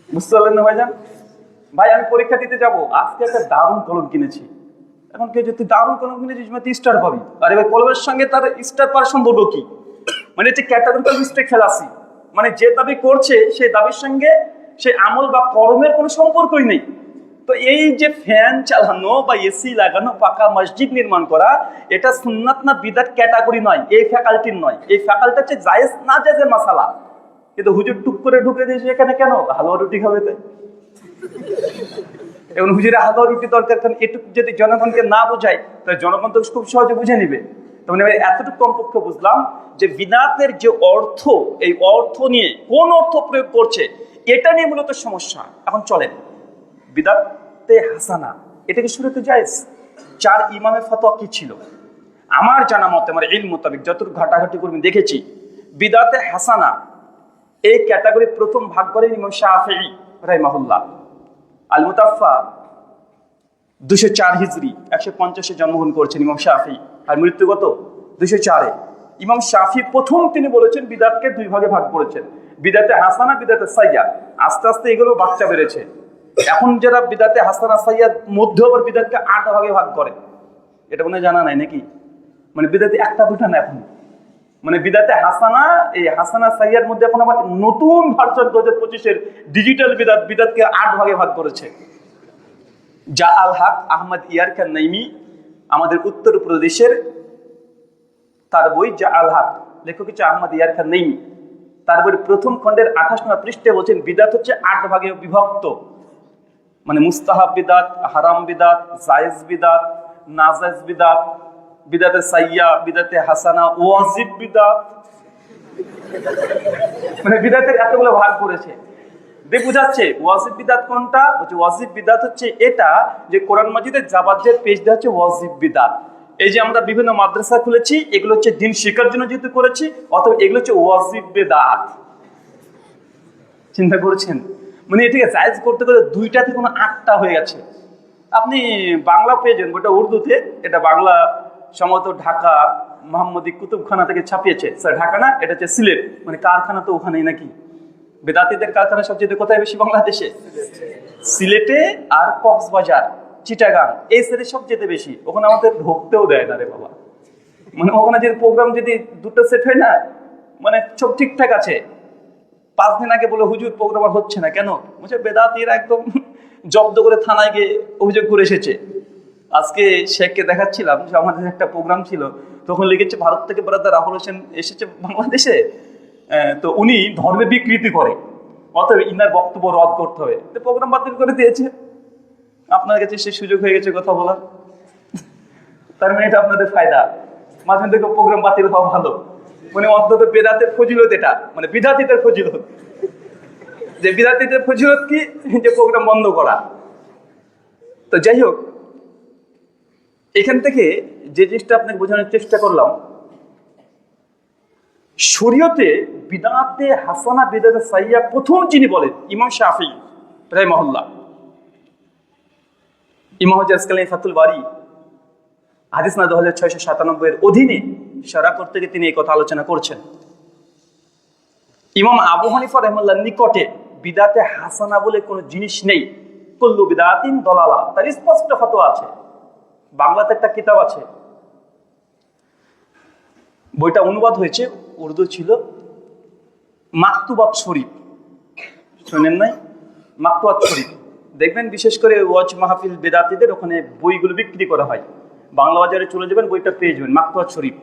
বুঝতে পারলেন না ভাইজান? ভাই আমি পরীক্ষা দিতে যাব, আজকে একটা দারুণ কলম কিনেছি। এখন কে যদি দারুণ কলম কিনেছিস মানে তুই স্টার পাবি। আরে ভাই কলমের সঙ্গে তার স্টার পাওয়ার সম্পর্ক কি? মানে এটা ক্যাটাগরিক্যাল মিস্টেক ফেলাসি। মানে যে দাবি করছে সেই দাবির সঙ্গে সে আমল বা কর্মের কোনো সম্পর্কই নেই। তো এই যে ফ্যান চালানো বা এসি লাগানো, পাকা মসজিদ নির্মাণ করা, এটা সুন্নাত না বিদআত ক্যাটাগরি নয়, এই ফ্যাকাল্টির নয়। এই ফ্যাকাল্টি হচ্ছে জায়েজ না জায়েজের মাসালা। কিন্তু হুজুর টুক করে ঢুকে দিয়েছে এখানে, কেন? হালুয়া রুটি খাবে তাই। এখন হুজুরের হালুয়া রুটি দরকার, কারণ এটুকু যদি জনগণকে না বোঝায় তাহলে জনগণ তো খুব সহজে বুঝে নিবে। তার মানে এতটুকু কমপক্ষে বুঝলাম যে বিদআতের যে অর্থ, এই অর্থ নিয়ে কোন অর্থ প্রয়োগ করছে এটা নিয়ে মূলত সমস্যা। এখন চলেন বিদআতে হাসানা এটা কি শুরুতে জায়েজ? চার ইমামের ফতোয়া কি ছিল? আমার জানা মতে, আমার ইলম মোতাবেক যতটুকু ঘাটাঘাটি করে দেখেছি, বিদআতে হাসানা এই ক্যাটাগরি প্রথম ভাগ করেন ইমাম শাফিঈ রাহিমাহুল্লাহ। আল মুতাফা 204 হিজরি 150-এ জন্মগ্রহণ করেছেন ইমাম শাফিঈ, আর মৃত্যু কত? 204-এ। ইমাম শাফিঈ প্রথম তিনি বলেছেন বিদআতকে দুই ভাগে ভাগ করেছেন, বিদআতে হাসানা, বিদআতে সাইয়্যা। আস্তে আস্তে এগুলো বাচ্চা বেড়েছে। এখন যারা বিদআতে হাসানা সাইয়্যার মধ্যে আবার বিদআতকে 8 ভাগে ভাগ করে, এটা মনে জানা নাই নাকি? মানে বিদআতে একটা দুটা না, এখন মানে বিদআতে হাসানা, এই হাসানা সাইয়্যার মধ্যে এখন আবার নতুন ভার্সন 2025-এর ডিজিটাল বিদআতকে 8 ভাগে ভাগ করেছে। যা আল হক আহমদ ইয়ারকান নাইমি, আমাদের উত্তরপ্রদেশের, তার বই যা আল হক, লেখক হচ্ছে আহমদ ইয়ারকান নাইমি। তার বই প্রথম খণ্ডের 28 নম্বর পৃষ্ঠায় বলছেন বিদআত হচ্ছে 8 ভাগে বিভক্ত। মানে মুস্তাহাব বিদআত, হারাম বিদআত, জায়েজ বিদআত, নাজায়েজ বিদআত, বিদআতে সাইয়্যা, বিদআতে হাসানা, ওয়াজিব বিদআত। মানে বিদআতের এতগুলো ভাগ করেছে। দেখ বুঝাচ্ছে ওয়াজিব বিদআত কোনটা? বলছে ওয়াজিব বিদআত হচ্ছে এটা যে কোরআন মাজিদের জাবাতের পেজ দেওয়া হচ্ছে ওয়াজিব বিদআত। এই যে আমরা বিভিন্ন মাদ্রাসা খুলেছি, এগুলো হচ্ছে দিন শেখার জন্য যেহেতু করেছি, অথবা এগুলো হচ্ছে ওয়াজিব বিদআত। চিন্তা করেছেন? মানে এটাকে জায়েজ করতে করে দুইটা থেকে কোনো 8টা হয়ে গেছে। আপনি বাংলা পেয়েছেন, ওটা উর্দুতে, এটা বাংলা সম্ভবত ঢাকা মোহাম্মদী কুতুবখানা থেকে ছাপিয়েছে। স্যার ঢাকা না, এটা হচ্ছে সিলেট। মানে কারখানা তো ওখানেই নাকি? বেদাতীদের কারখানা সবচেয়ে কোথায় বেশি? বাংলাদেশে সিলেটে আর কক্সবাজার, চিটাগাং, এই সাইডে সবচেয়ে বেশি। ওখানে আমাদের ঢুকতেও দেয় না রে বাবা। মানে ওখানে যে প্রোগ্রাম যদি দুটো সেট হয় না, মানে সব ঠিকঠাক আছে, 5 দিন আগে বলে হুজুর প্রোগ্রাম আর হচ্ছে না, কেন? বলছে বেদাতীরা একদম জব্দ করে থানায় গিয়ে অভিযোগ করে এসেছে। আজকে শেখকে দেখাচ্ছিলাম যে আমাদের একটা প্রোগ্রাম ছিল, তখন লিখেছে ভারত থেকে ব্রাদার রাহুল হোসেন এসেছে বাংলাদেশে, তো উনি ধর্মে বিকৃতি করে, অতএব ইনার বক্তব্য রদ করতে হবে। তো প্রোগ্রাম বাতিল করে দিয়েছে। আপনার কাছে সে সুযোগ হয়ে গেছে কথা বলার। তার মানে এটা আপনাদের ফায়দা, মাঝে মধ্যে প্রোগ্রাম বাতিল হওয়া ভালো। মানে অন্তত বেদাতের ফজিলত এটা, মানে বিদাতীদের ফজিলত। যে বিদাতীদের ফজিলত কি? যে প্রোগ্রাম বন্ধ করা। তো যাই হোক, এখান থেকে যে জিনিসটা আপনাকে বোঝানোর চেষ্টা করলাম, শরীয়তে বিদআতে হাসানা, বিদআতে সাইয়্যা প্রথম যিনি বলেন ইমাম শাফিঈ রাহিমাহুল্লাহ। ইমাম আসকালানী ফাতুল বারি হাদিস না 2697 এর অধীনে শারা করতে গিয়ে তিনি এই কথা আলোচনা করছেন। ইমাম আবু হানিফা রাহিমাহুল্লাহর নিকটে বিদআতে হাসানা বলে কোনো জিনিস নেই, কুল্লু বিদআতিন দালালা, তার স্পষ্ট ফতোয়া আছে। বাংলাতে একটা কিতাব আছে, বইটা অনুবাদ হয়েছে, উর্দু ছিল, মাকতুবাত শরীফ, শুনেন নাই? মাকতুবাত শরীফ দেখবেন, বিশেষ করে ওয়াজ মাহফিল বেদাতীদের ওখানে বইগুলো বিক্রি করা হয়। বাংলা বাজারে চলে যাবেন, বইটা পেয়ে যাবেন, মাকতুবাত শরীফ।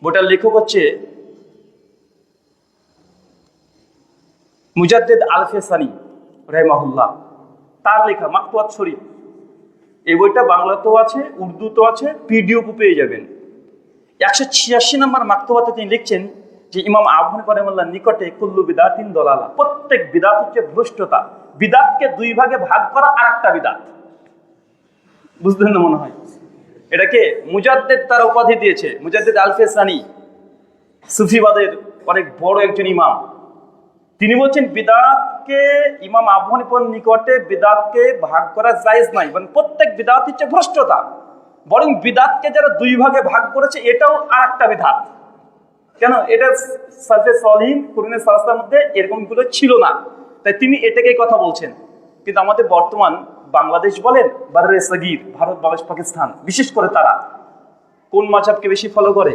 বইটার লেখক হচ্ছে মুজাদ্দিদ আল-ফেসানি রাহিমাহুল্লাহ, তার লেখা মাকতুবাত শরীফ। এই বইটা বাংলাতেও আছে, উর্দুতেও আছে, পিডিএফও পেয়ে যাবেন। 186 নম্বর মাকতুবাতে তিনি লিখছেন যে ইমাম আবু হানিফা রাহিমাহুল্লাহর নিকটে কুল্লু বিদআতিন দালালা, প্রত্যেক বিদআত হচ্ছে ভ্রষ্টতা। বিদআতকে দুই ভাগে ভাগ করা আরেকটা বিদআত। বুঝলেন না মনে হয়? এটাকে মুজাদ্দিদ তার উপাধি দিয়েছে, মুজাদ্দিদ আল-ফেসানি, সুফিবাদের অনেক বড় একজন ইমাম। তিনি বলছেন বিদআতকে, ইমাম আবু হানিফার নিকটে বিদআতকে ভাগ করা জায়েজ নাই, মানে প্রত্যেক বিদআত হচ্ছে ভ্রষ্টতা। বরং বিদআতকে যারা দুই ভাগে ভাগ করেছে এটাও আরেকটা বিদআত। কেন? এটা সালফে সালিহিন কুরুনে সালাসার মধ্যে এরকমগুলো ছিল না, তাই তিনি এটাকেই কথা বলছেন। কিন্তু আমাদের বর্তমান বাংলাদেশ বলেন, বাররে সগীর, ভারত, বাংলাদেশ, পাকিস্তান, বিশেষ করে তারা কোন মাযহাবকে বেশি ফলো করে?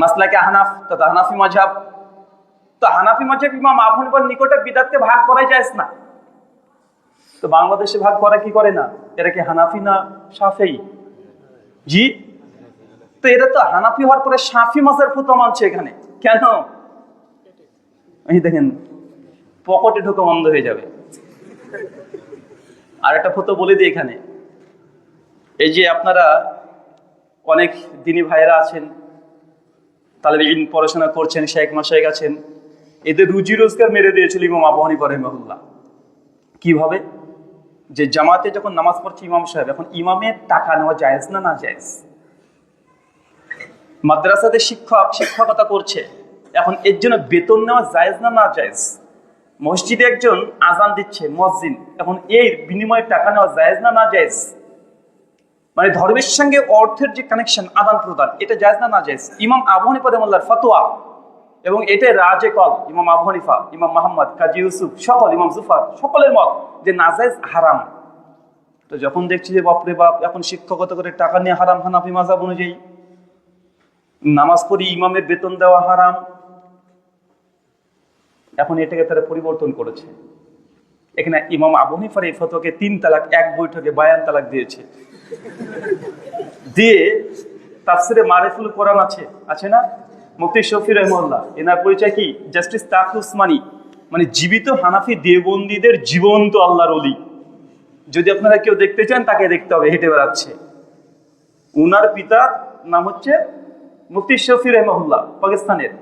মাসলাকে আহনাফ, তো হানাফি মাযহাব। তো হানাফি মাযহাব ইমাম আবু হানিফার নিকটে বিদআতকে ভাগ করাই জায়েজ না। তো বাংলাদেশে ভাগ করা কি করে না? এরা কি হানাফি না শাফেঈ? জি, তো এটা তো হানাফি হওয়ার পরে শাফি মাযহাবের ফতোয়া মানছে এখানে। কেন? এই দেখেন, পকেটে ঢোকা বন্ধ হয়ে যাবে। আর একটা ফতোয়া বলে দিই এখানে, এই যে আপনারা অনেক দিনী ভাইয়েরা আছেন, তালেবে ইলম পড়াশোনা করছেন, শেখ মাশায়েখ আছেন, এদের রুজি রোজগার মেরে দিয়েছিল ইমাম আবু হানিফা রাহিমাহুল্লাহ। কিভাবে? যে জামাতে যখন নামাজ পড়ছে ইমাম সাহেব, এখন ইমামের টাকা নেওয়া জায়েজ না, না জায়েজ? মাদ্রাসাতে শিক্ষক শিক্ষকতা করছে, এখন এর জন্য বেতন নেওয়া জায়েজ না, না জায়েজ? মসজিদে একজন আজান দিচ্ছে, মুয়াজ্জিন, এখন এর বিনিময়ে টাকা নেওয়া জায়েজ না, না জায়েজ? মানে ধর্মের সঙ্গে অর্থের যে কানেকশন, আদান প্রদান, এটা জায়েজ না, না জায়েজ? ইমাম আবু হানিফা রাহিমাহুল্লাহর ফতোয়া, এবং এটা রাজে কল, ইমাম আবু হানিফা, ইমাম মুহাম্মদ, কাজী ইউসুফ, সকল, ইমাম জুফার, সকলের মত যে নাজায়েজ, হারাম। তো যখন দেখছি যে বাপরে বাপ, এখন শিক্ষকতা করে টাকা নিয়ে হারাম, হানাফি মাযহাব অনুযায়ী নামাজ পড়ি, ইমামের বেতন দেওয়া হারাম, এখন এটাকে তারা পরিবর্তন করেছে। এখানে ইমাম আবু হানিফার এই ফতোয়াকে 3 তালাক, এক বৈঠকে 52 তালাক দিয়েছে। দিয়ে তাফসিরে মারিফুল কোরআন আছে না, মুফতি শফি রাহিমাহুল্লাহ, এনার পরিচয় কি? জাস্টিস তাকি উসমানী, মানে জীবিত হানাফি দেওবন্দীদের জীবন্ত আল্লাহর ওলি। যদি আপনারা কেউ দেখতে চান, তাকে দেখতে হবে, হেঁটে বেড়াচ্ছে। উনার পিতার নাম হচ্ছে মুফতি শফি রাহিমাহুল্লাহ, পাকিস্তানের,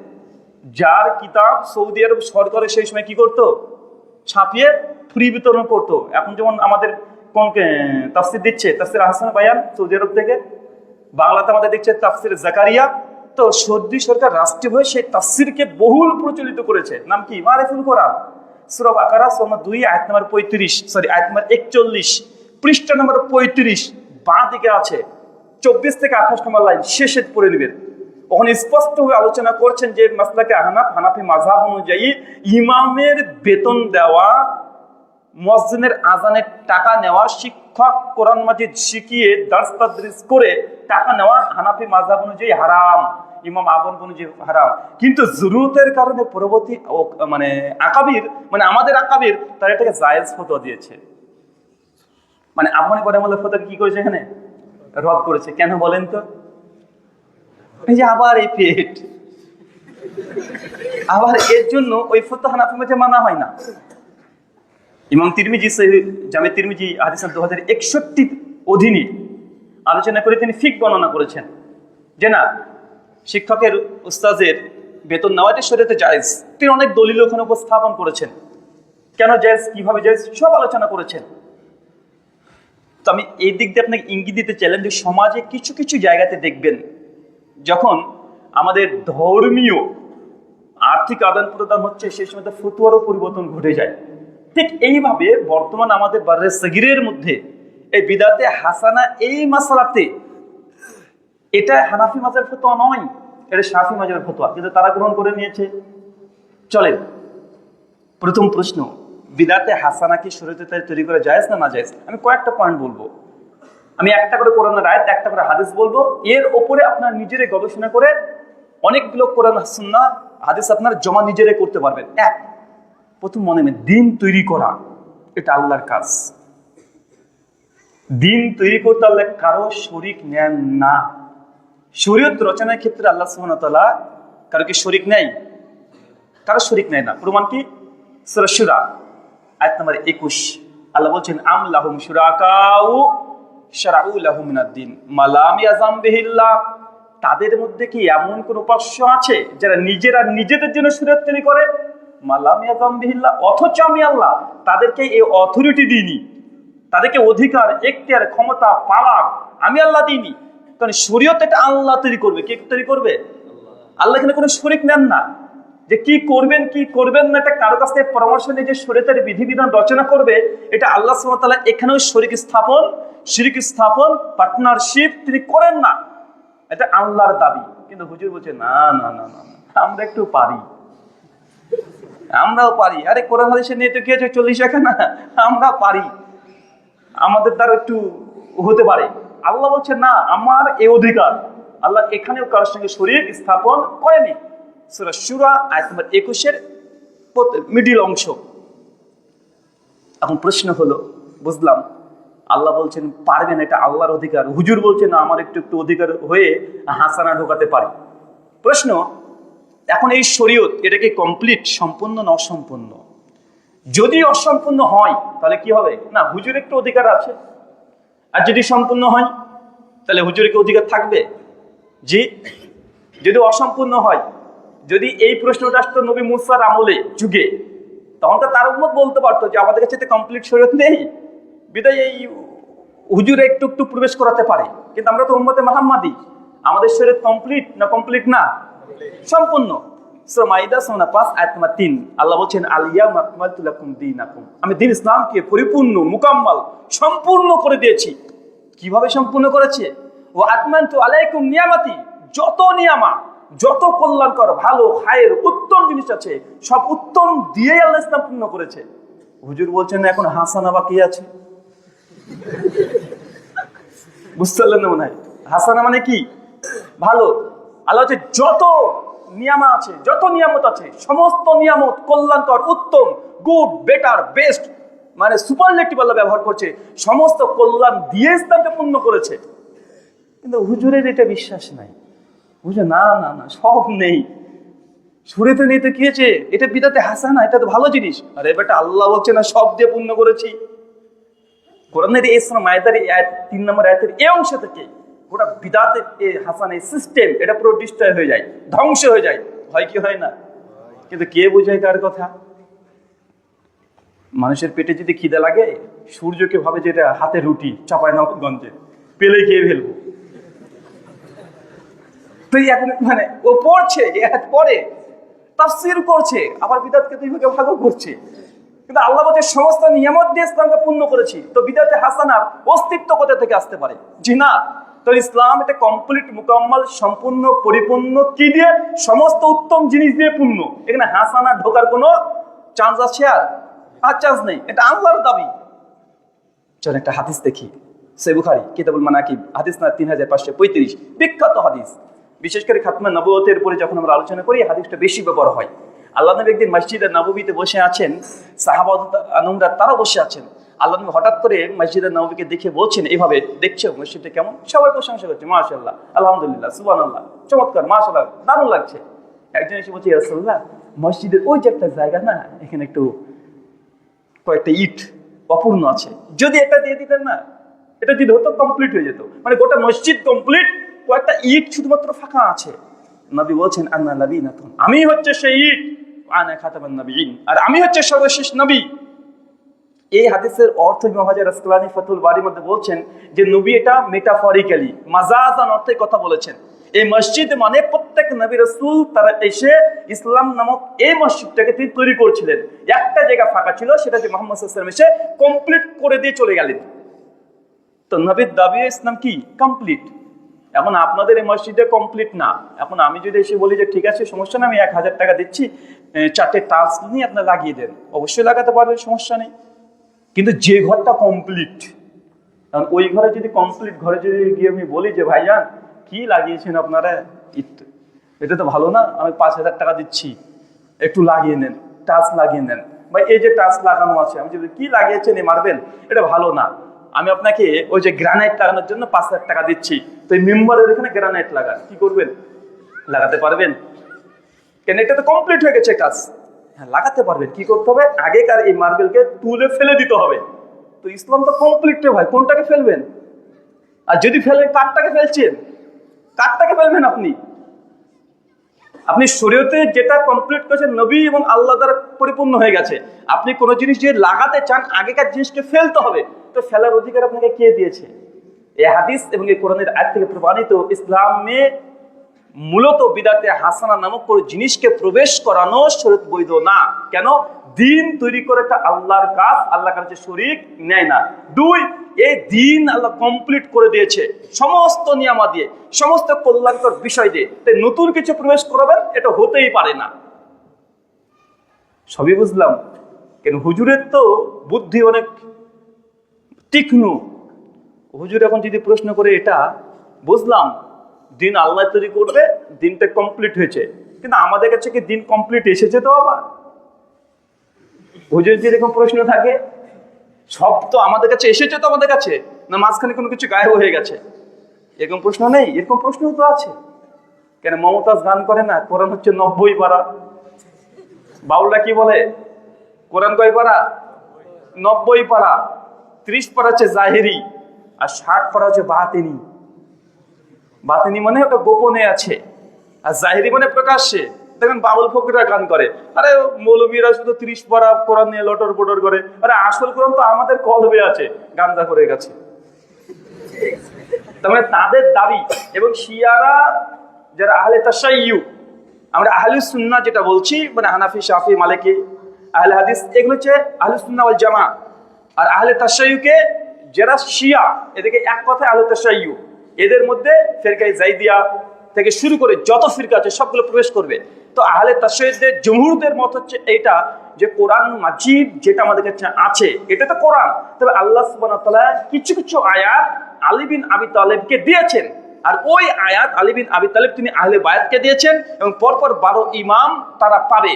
যার কিতাব সৌদি আরব সরকারের সেই সময় কি করতো? ছাপিয়ে ফ্রি বিতরণ করতো। এখন যেমন আমাদের কোন তাফসির দিচ্ছে, তাফসির আহসান বায়ান সৌদি আরব থেকে, বাংলাতে আমাদের দেখছে তাফসির জাকারিয়া। তো সৌদি সরকার রাষ্ট্রীয়ভাবে সেই তাফসিরকে বহুল প্রচলিত করেছে। নাম কি? মারিফুল কোরআন। সূরা বাকারা সূরা 2 আয়াত নম্বর 41, পৃষ্ঠা নম্বর 35, বাঁ দিকে আছে 24 থেকে 28 নম্বর লাইন, শেষে পড়ে নেবেন। ওখানে স্পষ্টভাবে আলোচনা করছেন যে মাসলাকে আহনাফ, হানাফি মাযহাব অনুযায়ী ইমামের বেতন দেওয়া, মুয়াজ্জিনের আজানের টাকা নেওয়া, শিক্ষক কোরআন মাজিদ শিখিয়ে দার্স তাদরিস করে টাকা নেওয়া হানাফি মাযহাব অনুযায়ী হারাম, ইমাম আবু হানিফা অনুযায়ী হারাম। কিন্তু জরুরতের কারণে পরবর্তী মানে আকাবির, মানে আমাদের আকাবির, তারা এটাকে জায়েজ ফতোয়া দিয়েছে। মানে আবু হানিফা রাহিমাহুল্লাহ ফতোয়া কি করেছে? এখানে রদ করেছে। কেন বলেন তো? এই যে আবার এই পেট, আবার এর জন্য ওই ফতোয়া হানাফি মাযহাবে মানা হয় না। ইমাম তিরমিজি জামে তিরমিজি হাদিস 2061 অধীনে আলোচনা করে তিনি ফিক বর্ণনা করেছেন যে না, শিক্ষকের উস্তাদের বেতন নেওয়াটা শরীয়তে জায়েজ। তিনি অনেক দলিল ওখানে উপস্থাপন করেছেন, কেন জায়েজ, কিভাবে জায়েজ, সব আলোচনা করেছেন। তো আমি এই দিক দিয়ে আপনাকে ইঙ্গিত দিতে চাইলাম যে সমাজে কিছু কিছু জায়গাতে দেখবেন, যখন আমাদের ধর্মীয় আর্থিক আদান প্রদান হচ্ছে, সেই সময় ফতোয়ারও পরিবর্তন ঘটে যায়। ঠিক এইভাবে বর্তমান আমাদের বাররে সগীরের মধ্যে এই বিদআতে হাসানা, এই মাসআলাতে, এটা হানাফি মাযহাবের ফতোয়া নয়, এটা শাফি মাযহাবের ফতোয়া, কিন্তু তারা গ্রহণ করে নিয়েছে। চলেন, প্রথম প্রশ্ন, বিদাতে হাসানা কি শরীয়তে তৈরি করা জায়েজ না জায়েজ? আমি কয়েকটা পয়েন্ট বলবো। আমি একটা করে কোরআনের আয়াত, একটা করে হাদিস বলবো, এর ওপরে আপনার নিজেরে গবেষণা করে অনেকগুলো কোরআন সুন্নাহ হাদিস আপনার জমা নিজেরাই করতে পারবেন। এক, প্রথম মনে দিন তৈরি করা, এটা আল্লাহর কাজ। দিন তৈরি করতে আল্লাহ কারো শরীক নেন না। শরীয়ত রচনার ক্ষেত্রে আল্লাহ সুবহানাহু ওয়া তাআলা কারো কি শরীক নেই? কারো শরীক নেয় না। প্রমাণ কি? সূরা শুরা আয়াত নম্বর 21 আল্লাহ বলছেন আম লাহুম শুরাকাউ শারাউ লাহুম মিনাদ-দ্বীন মা লাম ইয়াযাম বিহিল্লাহ। তাদের মধ্যে কি এমন কোন উপাস্য আছে যারা নিজেরা নিজেদের জন্য শরীয়ত তৈরি করে? মা লাম ইয়াযাম বিহিল্লাহ, অথচ আমি আল্লাহ তাদেরকে এই অথরিটি দিইনি, তাদেরকে অধিকার, এখতিয়ার, ক্ষমতা, পাওয়ার আমি আল্লাহ দিইনি। কারণ শরীয়ত এটা আল্লাহ তৈরি করবে। কে তৈরি করবে? আল্লাহ এখানে কোনো শরীক নেন না। যে কি করবেন কি করবেন না এটা কারো কাছ থেকে পরামর্শ নিয়ে যে শরীয়তের বিধিবিধান রচনা করবে, এটা আল্লাহ সুবহানাহু ওয়া তাআলা এখানেও শিরক স্থাপন পার্টনারশিপ তিনি করেন না। এটা আল্লাহর দাবি। কিন্তু হুজুর বলছে না না না না, আমরা একটু পারি, আমরাও পারি। আরে কোরআন হাদিসে নিয়ে তো কি আছে 40 না, আমরা পারি, আমাদের দ্বারা একটু হতে পারে। আল্লাহ বলছে না, আমার এই অধিকার। আল্লাহ এখানেও কারোর সঙ্গে শরীক স্থাপন করেনি। সূরা শুরা আয়াত নম্বর 21 মিডিল অংশ। এখন প্রশ্ন হলো, বুঝলাম আল্লাহ বলছেন পারবেন, এটা আল্লাহর অধিকার। হুজুর বলছে না, আমার একটু একটু অধিকার হয়ে হাসানা ঢোকাতে পারি। প্রশ্ন, এখন এই শরীয়ত এটা কি কমপ্লিট, সম্পূর্ণ না অসম্পূর্ণ? যদি অসম্পূর্ণ হয় তাহলে কি হবে? না, হুজুর একটু অধিকার আছে। আর যদি সম্পূর্ণ হয় তাহলে হুজুরের কি অধিকার থাকবে? জি। যদি অসম্পূর্ণ হয়, যদি এই প্রশ্নটা আসতো নবী মুসার আমলে যুগে, তখন তো তার উম্মত বলতে পারতো যে আমাদের কাছে কমপ্লিট শরীয়ত নেই, বিদায় এই হুজুরে একটু একটু প্রবেশ করাতে পারে। কিন্তু আমরা তো উম্মতে মুহাম্মাদি, আমাদের শরীয়ত কমপ্লিট না কমপ্লিট না? সম্পূর্ণ। সূরা মাইদা 5 আয়াত নম্বর 3 আল্লাহ বলছেন আল-ইয়াউমা আকমালতু লাকুম দীনাকুম, আমি দ্বীন ইসলামকে পরিপূর্ণ, মুকাম্মাল, সম্পূর্ণ করে দিয়েছি। কিভাবে সম্পূর্ণ করেছে? ওয়া আতমানতু আলাইকুম নিয়ামাতি, যত নিয়ামত, যত কল্যাণকর, ভালো, খায়ের, উত্তম জিনিস আছে সব উত্তম দিয়ে আল্লাহ ইসলাম পূর্ণ করেছে। হুজুর বলছেন এখন হাসানা বাকি আছে। বুঝতে পারলেন না মনে হয়? হাসানা মানে কি? ভালো। আল্লাহ হচ্ছে যত নিয়ামত আছে, যত নিয়ামত আছে, সমস্ত নিয়ামত কল্যাণকর, উত্তম, গুড, বেটার, বেস্ট, মানে সুপারলেটিভ আল্লাহ ব্যবহার করছে, সমস্ত কল্যাণ দিয়ে ইসলামকে পূর্ণ করেছে। কিন্তু হুজুরের এটা বিশ্বাস নাই। বুঝে না না না, সব নেই, শরীয়তে নেই তো কি হয়েছে, এটা বিদাতে হাসানা, এটা তো ভালো জিনিস। আরে বেটা, আল্লাহ বলছে না সব দিয়ে পূর্ণ করেছি। কোরআনের এই সূরা মাইদার 3 নম্বর আয়াতের এই অংশ থেকে গোটা বিদাতে হাসানা সিস্টেম এটা পুরো ডিস্ট্রয় হয়ে যায়, ধ্বংস হয়ে যায়। হয় কি হয় না? কিন্তু কে বোঝায় কার কথা? মানুষের পেটে যদি খিদে লাগে, সূর্যকে ভাবে যে এটা হাতে রুটি, চাপায় নবাবগঞ্জে পেলে খেয়ে ফেলবো। তো এখন মানে ও পড়ছে, পড়ে তাফসীর করছে, আবার বিদাতকে দুই ভাগে ভাগ করছে। কিন্তু আল্লাহ বলছে সমস্ত নিয়ামত দিয়ে ইসলামকে পূর্ণ করেছি। তো বিদাতে হাসানার অস্তিত্ব কোথা থেকে আসতে পারে? জি না। তো ইসলাম এটা কমপ্লিট, মুকাম্মাল, সম্পূর্ণ, পরিপূর্ণ, কি দিয়ে? সমস্ত উত্তম জিনিস দিয়ে পূর্ণ। এখানে হাসানা ঢোকার কোনো চান্স আছে? আর চান্স নেই। এটা আল্লাহর দাবি। চল একটা হাদিস দেখি, সহিহ বুখারী কিতাবুল মানাকিব, হাদিস না 3535, বিখ্যাত হাদিস। বিশেষ করে খাতমে নবুয়তের উপরে যখন আমরা আলোচনা করি, হাদিসটা বেশি ব্যবহার হয়। আল্লাহ নবী একদিন মসজিদে নববীতে বসে আছেন, সাহাবারা তারা বসে আছেন। আল্লাহ নবী হঠাৎ করে মসজিদে নববীকে দেখে বলছেন, এইভাবে দেখছো মসজিদটা কেমন? সবাই প্রশংসা করছে, মাশাআল্লাহ, আলহামদুলিল্লাহ, সুবহানাল্লাহ, চমৎকার, মাশাআল্লাহ, দারুণ লাগছে। একজন এসে বলছে, ইয়া রাসূলুল্লাহ, মসজিদের ওই যে একটা জায়গা না, এখানে একটু কয়েকটা ইট অপূর্ণ আছে, যদি এটা দিয়ে দিতেন না, এটা যদি হতো কমপ্লিট হয়ে যেত। মানে গোটা মসজিদ কমপ্লিট, কয়েকটা ইট শুধুমাত্র ফাঁকা আছে। নবী বলছেন আন্না নবীনাতুন, আমি হচ্ছে সেই ইট, আনা খাতামান নবিয়্যিন, আর আমি হচ্ছে সর্বশেষ নবী। এই হাদিসের অর্থ ইমাম হাজার আসকালানী ফাতুল বারীর মধ্যে বলছেন যে নবী এটা মেটাফরিক্যালি, মাজাজান অর্থে কথা বলেছেন। এই মসজিদ মানে প্রত্যেক নবী রাসূল তারা এসে ইসলাম নামক এই মসজিদটাকে তিনি তৈরি করছিলেন। একটা জায়গা ফাঁকা ছিল, সেটা যে মুহাম্মদ সাল্লাল্লাহু আলাইহি ওয়াসাল্লাম এসে কমপ্লিট করে দিয়ে চলে গেলেন। তো নবীর দাবি ইসলাম কি? কমপ্লিট। এখন আপনাদের এই মসজিদে কমপ্লিট না, এখন আমি যদি এসে বলি যে ঠিক আছে সমস্যা নেই, আমি 1000 টাকা দিচ্ছি, 4টে টাইলস নিয়ে আপনার লাগিয়ে দেন, অবশ্যই লাগাতে পারবেন, সমস্যা নেই। কিন্তু যে ঘরটা কমপ্লিট, কারণ ওই ঘরে যদি কমপ্লিট ঘরে যদি গিয়ে আমি বলি যে ভাইজান কি লাগিয়েছেন আপনারা, এটা তো ভালো না, আমি 5000 টাকা দিচ্ছি, একটু লাগিয়ে নেন, টাচ লাগিয়ে নেন, বা এই যে টাচ লাগানো আছে, আমি যদি কি লাগিয়েছেন এই মার্বেল, এটা ভালো না, আমি আপনাকে ওই যে গ্রানাইট লাগানোর জন্য 5000 টাকা দিচ্ছি, তো এই মেম্বারের এখানে গ্রানাইট লাগান, কি করবেন? লাগাতে পারবেন? কেন এটা তো কমপ্লিট হয়ে গেছে কাজ। হ্যাঁ লাগাতে পারবেন, কি করতে হবে? আগেকার এই মার্বেলকে তুলে ফেলে দিতে হবে। তো ইসলাম তো কমপ্লিট ভাই, কোনটাকে ফেলবেন? আর যদি ফেলেন কাঠটাকে ফেলছেন, কাঠটাকে ফেলবেন আপনি। আপনি শরীয়তে যেটা কমপ্লিট করেছেন নবী এবং আল্লাহ দ্বারা পরিপূর্ণ হয়ে গেছে, আপনি কোনো জিনিস যদি লাগাতে চান আগেকার জিনিসকে ফেলতে হবে, তো ফেলার অধিকার আপনাকে কে দিয়েছে? এই হাদিস এবং এই কোরআনের আয়াত থেকে প্রমাণিত ইসলামে মূলত বিদাতে হাসানা নামক কোনো জিনিসকে প্রবেশ করানো শরীয়ত বৈধ না। কেন? দিন তৈরি করে একটা আল্লাহর কাজ, আল্লাহর কাছে শরীক নেয় না। 2, এই দিন আল্লাহ কমপ্লিট করে দিয়েছে সমস্ত নিয়ামত দিয়ে, সমস্ত কল্যাণকর বিষয় দিয়ে, তাই নতুন কিছু প্রবেশ করাবেন এটা হতেই পারে না। সবই বুঝলাম, কেন হুজুরের তো বুদ্ধি অনেক তীক্ষ্ণ। হুজুর এখন যদি প্রশ্ন করে এটা বুঝলাম দিন আল্লাহ তৈরি করবে, দিনটা কমপ্লিট হয়েছে, কিন্তু আমাদের কাছে কি দিন কমপ্লিট এসেছে? তো আবার হুজুর যদি এরকম প্রশ্ন থাকে, সব তো আমাদের কাছে এসেছে, তো আমাদের কাছে না মাঝখানে কোনো কিছু গায়েব হয়ে গেছে, এরকম প্রশ্ন নেই? এরকম প্রশ্ন তো আছে। কেন মমতাজ গান করে না, কোরআন হচ্ছে 90 পারা। বাউলরা কি বলে, কোরআন কয় পারা? 90 পারা। 30 পারা হচ্ছে জাহেরি, আর 60 পারা হচ্ছে বাতিনি। বাতিনি মানে ওটা গোপনে আছে, আর জাহেরি মানে প্রকাশ্যে। দেখেন বাউল ফকিররা গান করে, আরে মৌলবীরা শুধু 30 পারা কোরআন নিয়ে লটর পটর করে, আরে আসল কোরআন তো আমাদের কলবে আছে, গান্দা করে গেছে। তার মানে তাদের দাবি। এবং শিয়ারা যারা আহলে তাশাইয়্যু, আমরা আহলুস সুন্নাহ যেটা বলছি, মানে হানাফি, শাফি, মালিকি, আহলে হাদিস, এগুলো হচ্ছে আহলুস সুন্নাহ ওয়াল জামাআহ। আর আহলে তাশাইয়্যুকে যারা শিয়া, এদেরকে এক কথায় আহলে তাশাইয়্যু। এদের মধ্যে ফিরকায়ে যাইদিয়া থেকে শুরু করে যত ফিরকা আছে সবগুলো প্রবেশ করবে। তো আহলে তাশাইয়্যুদের জমহুরদের মত হচ্ছে এইটা, যে কোরআন মাজিদ যেটা আমাদের কাছে আছে এটা তো কোরআন, তবে আল্লাহ সুবহানাহু ওয়া তাআলা কিছু কিছু আয়াত আলী বিন আবি তালেবকে দিয়েছেন, আর ওই আয়াত আলী বিন আবি তালেব তিনি আহলে বায়াতকে দিয়েছেন, এবং পরপর 12 ইমাম তারা পাবে,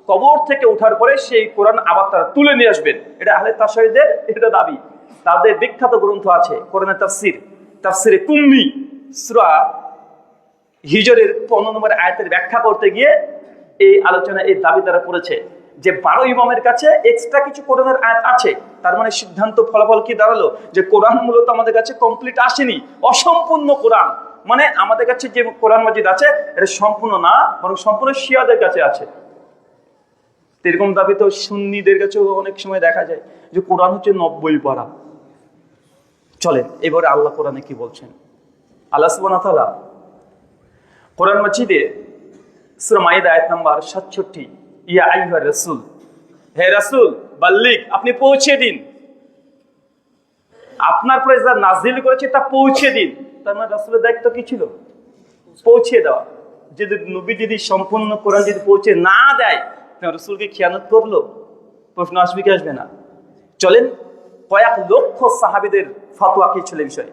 কবর থেকে ওঠার পরে সেই কোরআন আবার তারা তুলে নিয়ে আসবেন। এটা আহলে তাশাইয়্যুদের এটা দাবি। তাদের বিখ্যাত গ্রন্থ আছে কোরআনের তাফসীর, তাফসীরে কুম্মি, সূরা হিজরের 15 নম্বর আয়াতের ব্যাখ্যা করতে গিয়ে এই আলোচনা, এই দাবি তারা করেছে যে 12 ইমামের কাছে এক্সট্রা কিছু কোরআনের আয়াত আছে। তার মানে সিদ্ধান্ত ফলাফল কি দাঁড়ালো, যে কোরআন মূলত আমাদের কাছে কমপ্লিট আসেনি, অসম্পূর্ণ কোরআন। মানে আমাদের কাছে যে কোরআন মাজিদ আছে এটা সম্পূর্ণ না, বরং সম্পূর্ণ শিয়াদের কাছে আছে। এরকম দাবি তো সুন্নিদের কাছেও অনেক সময় দেখা যায়, যে কোরআন হচ্ছে 90 পারা। চলেন এবারে আল্লাহ কোরআনে কি বলছেন। আল্লাহ সুবহানাহু ওয়া তাআলা কোরআন মাজিদে সূরা মাইদা আয়াত নাম্বার 67, ইয়া আইয়ুহার রাসূল, হে রাসূল বাল্লিগ, আপনি পৌঁছে দিন, আপনার উপরে যা নাযিল করেছে তা পৌঁছে দিন। তার মানে রাসূলের দায়িত্ব কি ছিল? পৌঁছে দেওয়া। যদি নবী যদি সম্পূর্ণ কোরআন যদি পৌঁছে না দেয়, তাহলে রাসূলকে খিয়ানত করলো? প্রশ্ন আসবে কি আসবে না? চলেন কয়েক লক্ষ সাহাবীদের ফতোয়া কি ছিল বিষয়ে,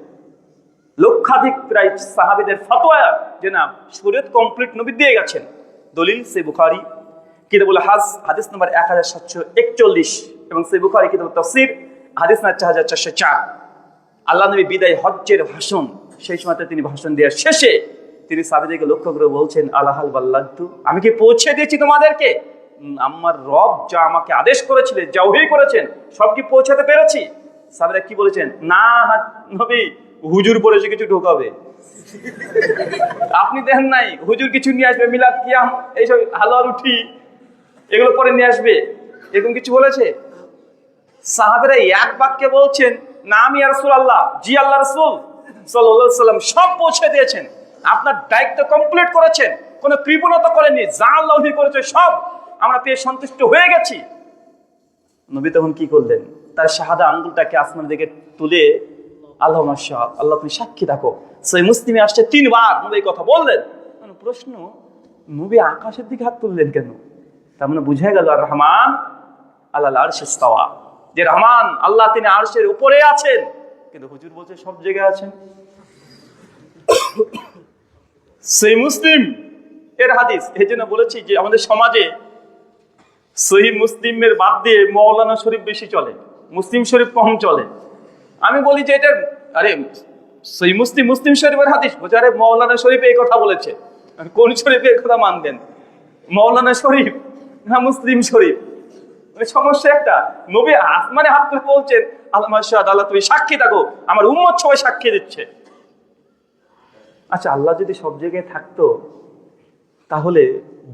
লক্ষাধিক প্রায় সাহাবীদের ফতোয়া যে না শরীয়ত কমপ্লিট নবী দিয়ে গেছেন। দলিল সহিহ বুখারী কিতাবুল হজ হাদিস নম্বর 1741, এবং সহিহ বুখারী কিতাবুত তাফসীর হাদিস নম্বর 4404। আল্লাহ নবী বিদায় হজ্জের ভাষণ, সেই সময়তে তিনি ভাষণ দেওয়ার শেষে তিনি সাহাবীদেরকে লক্ষ্য করে বলছেন, আলাহাল বাল্লাগতু, আমি কি পৌঁছে দিয়েছি তোমাদেরকে? আমার রব যা আমাকে আদেশ করেছিলেন, যা ওহী করেছেন, সব কি পৌঁছাতে পেরেছি? সাহাবীরা কি বলেছেন? না নবী, হুজুর পড়েছে কিছু ঢোকাবে। আপনি দেখেন নাই হুজুর কিছু নিয়ে আসবে, মিলাদ কিয়াম এইসব হালুয়া রুটি এগুলো পরে নিয়ে আসবে, এরকম কিছু বলেছে? সাহাবীরা এক বাক্যে বলছেন, না আমি ইয়া রাসূলুল্লাহ, জি আল্লাহ রাসূল সাল্লাল্লাহু আলাইহি ওয়াসাল্লাম সব পৌঁছে দিয়েছেন, আপনার দায়িত্ব কমপ্লিট করেছেন, কোনো কৃপণতা করেননি, যা আল্লাহ ওহী করেছে সব আমরা পেয়ে সন্তুষ্ট হয়ে গেছি। নবী তখন কি করলেন? তার শাহাদা আঙ্গুলটাকে আসমানের দিকে তুলে আল্লাহ মাশাআল্লাহ, আল্লাহ তুমি সাক্ষী থাকো। সহিহ মুসলিমে আসছে 3 বার নবী এই কথা বললেন। প্রশ্ন, নবী আকাশের দিকে হাত তুললেন কেন? তার মানে বুঝা গেল আর রহমান আলাল আরশে ইস্তাওয়া, যে রহমান আল্লাহ তিনি আরশের উপরে আছেন, কিন্তু হুজুর বলছে সব জায়গায় আছেন। সহিহ মুসলিম এর হাদিস, এই জন্য বলেছি যে আমাদের সমাজে সহিহ মুসলিমের বাদ দিয়ে মৌলানা শরীফ বেশি চলে, মুসলিম শরীফ কম চলে। আমি বলি যে এটা আরে সহিহ মুসলিম, মুসলিম শরীফের হাদিস, বলছে আরে মৌলানা শরীফ এই কথা বলেছে। কোন শরীফে এই কথা মানবেন, মৌলানা শরীফ না মুসলিম শরীফ? সমস্যা একটা, নবী আসমানে হাত তুলে বলছেন আল্লাহ মাশহাদ, আল্লাহ তুমি সাক্ষী থাকো, আমার উম্মত সবাই সাক্ষী দিচ্ছে। আচ্ছা, আল্লাহ যদি সব জায়গায় থাকতো তাহলে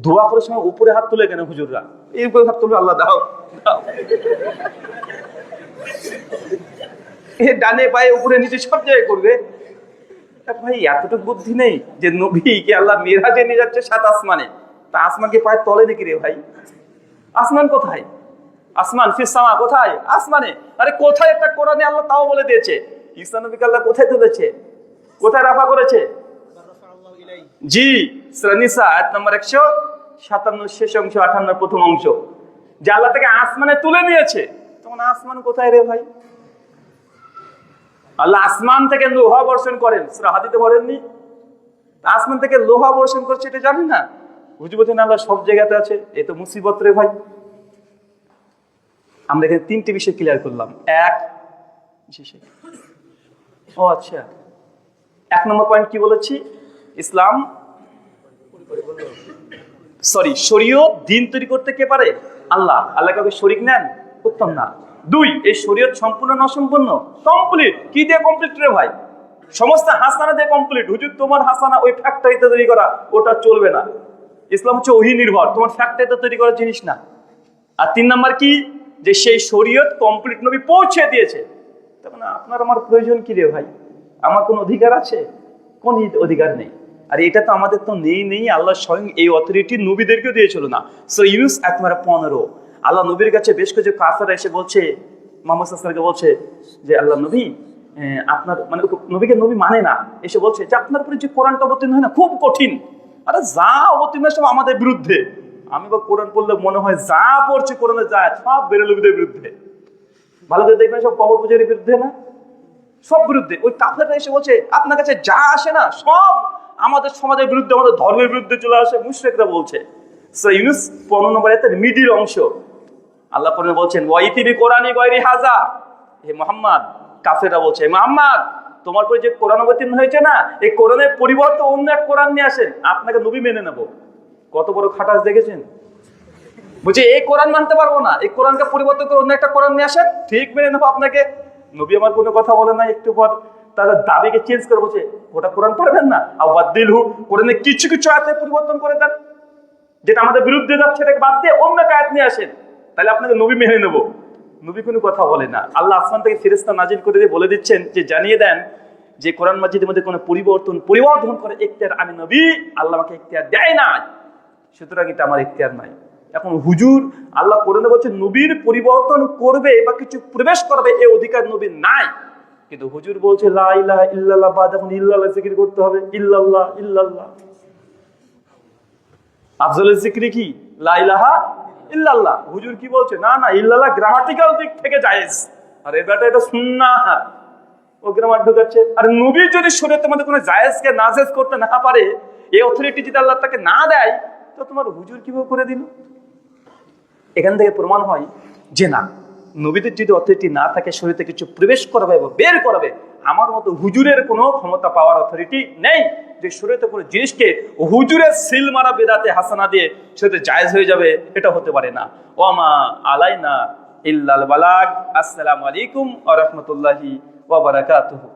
দোয়া করার সময় উপরে হাত তুলে কেন হুজুররা? এই উপরে হাত তুলবে, আল্লাহ দাও দাও, ডানে পায়ে উপরে নিচে সব জায়গায় করবে। ভাই এতটুকু বুদ্ধি নেই যে নবীকে আল্লাহ মেরাজে নিয়ে যাচ্ছে 7 আসমানে, তা আসমানকে পায়ের তলে নাকি রে ভাই? আসমান কোথায়? আসমান ফিস সামা কোথায়? আসমানে। আরে কোথায় একটা কোরআনে আল্লাহ তাও বলে দিয়েছে। ঈসা নবীকে আল্লাহ কোথায় তুলেছে, কোথায় রাফা করেছে? জি, সূরা নিসা আয়াত নম্বর 157 শেষ অংশ, 58 প্রথম অংশ, যে আল্লাহ থেকে আসমানে তুলে নিয়েছে। তখন আসমান কোথায় রে ভাই? আল্লাহ আসমান থেকে লোহা বর্ষণ করেন, সূরা হাদীদে বলেননি? আসমান থেকে লোহা বর্ষণ করছে, এটা জানি না? হুজুর বলছেন আল্লাহ সব জায়গাতে আছে। এ তো মুসিবত রে ভাই। আমরা এখানে 3টি বিষয় ক্লিয়ার করলাম। ও আচ্ছা, 1 নম্বর পয়েন্ট কি বলেছি? ইসলাম শরীয়ত দিন তৈরি করতে কে পারে? আল্লাহ। আল্লাহ কাউকে শরীক নেন? উত্তম না। 2, এই শরীয়ত সম্পূর্ণ না অসম্পূর্ণ? কমপ্লিট। কি দিয়ে কমপ্লিট রে ভাই? সমস্ত হাসানা দিয়ে কমপ্লিট। হুজুর তোমার হাসানা ওই ফ্যাক্টরিতে তৈরি করা, ওটা চলবে না। ইসলাম হচ্ছে ওহী নির্ভর, তোমার ফ্যাক্টরিতে তৈরি করার জিনিস না। আর 3 নাম্বার কি? যে সেই শরীয়ত কমপ্লিট নবী পৌঁছে দিয়েছে। তার মানে আপনার আমার প্রয়োজন কি রে ভাই? আমার কোন অধিকার আছে? কোন অধিকার নেই। আর এটা তো আমাদের তো নেই। আল্লাহ স্বয়ং এই অথরিটি নবীদেরকেও দিয়েছিল না। সো ইউনুস 1:15 আল্লাহ নবীর কাছে বেশ কিছু কাফেররা এসে বলছে, মুহাম্মদ সাল্লাল্লাহু আলাইহি ওয়াসাল্লামকে বলছে যে আল্লাহ নবী, আপনার মানে নবীকে নবী মানে না, এসে বলছে যে আপনার উপরে যে কোরআনটা অবতীর্ণ হয় না খুব কঠিন। আরে যা অবতীর্ণ সব আমাদের বিরুদ্ধে। আমি বা কোরআন পড়লে মনে হয় যা পড়ছে কোরআনে যায় সব বেরেলবিদের বিরুদ্ধে। ভালো করে দেখবেন সব কবর পূজারীর বিরুদ্ধে না, সব বিরুদ্ধে। ওই কাফেররা এসে বলছে আপনার কাছে যা আসে না সব আমাদের সমাজের বিরুদ্ধে, আমাদের ধর্মের বিরুদ্ধে চলে আসে। মুশরিকরা বলছে। সূরা ইউনূস 15 নম্বর আয়াতের মিডিল অংশ আল্লাহ কোরআনে বলছেন ওয়াইতিবি কোরআনি গায়রি হাযা, হে মুহাম্মদ, কাফেররা বলছে মুহাম্মদ তোমার উপরে যে কোরআন অবতীর্ণ হয়েছে না, এই কোরআনের পরিবর্তে অন্য এক কোরআন নিয়ে আসেন, আপনাকে নবী মেনে নেব। কত বড় খাটাস দেখেছেন? বলছে এই কোরআন মানতে পারবো না, এই কোরআনকে পরিবর্তন করে অন্য একটা কোরআন নিয়ে আসেন, ঠিক মেনে নেবো আপনাকে। নবী আমার কোনো কথা বলে না, একটু পর তাদের দাবিকে চেঞ্জ করে বলছে ওটা কোরআন পড়বেন না, আবাদিলহু, কোরআনে কিছু কিছু আয়াতে পরিবর্তন করে দেন, যেটা আমাদের বিরুদ্ধে যাচ্ছে সেটাকে বাদ দিয়ে অন্য একটা আয়াত নিয়ে আসেন, তাহলে আপনাকে নবী মেনে নেব। নবী কোনো কথা বলে না। আল্লাহ আসমান থেকে ফেরেশতা নাজিল করে দিয়ে বলে দিচ্ছেন যে জানিয়ে দেন যে কোরআন মাজিদের মধ্যে কোনো পরিবর্তন করে এখতিয়ার আমি নবী, আল্লাহ আমাকে এখতিয়ার দেয় না, সুতরাং এটা আমার এখতিয়ার নাই। এখন হুজুর আল্লাহ কোরআনে বলছে নবীর পরিবর্তন করবে বা কিছু প্রবেশ করবে, এই অধিকার নবীর নাই। কিন্তু হুজুর বলছে লা ইলাহা ইল্লাল্লাহ, বাদ এখন ইল্লাল্লাহ জিকির করতে হবে। ইল্লাল্লাহ ইল্লাল্লাহ, আফজালুল জিকরি কি? লা ইলাহা ইল্লাল্লাহ। হুজুর কি বলছে? না না, ইল্লাল্লাহ গ্রামাটিক্যাল দিক থেকে জায়েজ, আর এটা সুন্নাহ, ও গ্রামার ঢুকাচ্ছে। আর নবী যদি শরীয়তের মধ্যে কোনো জায়েজকে নাজেজ করতে না পারে, এই অথরিটি যদি আল্লাহ তাকে না দেয়, তো তোমার হুজুর কিভাবে করে দিল? এখান থেকে প্রমাণ হয় যে না, নবীদের যদি অথরিটি না থাকে শরীয়তে কিছু প্রবেশ করাবে বা বের করাবে, আমার মতো হুজুরের কোনো ক্ষমতা পাওয়ার অথরিটি নেই যে শরীয়তে কোনো জিনিসকে হুজুরের সিল মারা বেদাতে হাসানা দিয়ে শরীয়তে জায়েজ হয়ে যাবে, এটা হতে পারে না। ওয়ামা আলাইনা ইল্লাল বালাগ। আসসালামু আলাইকুম ওয়া রাহমাতুল্লাহি ওয়া বারাকাতুহু।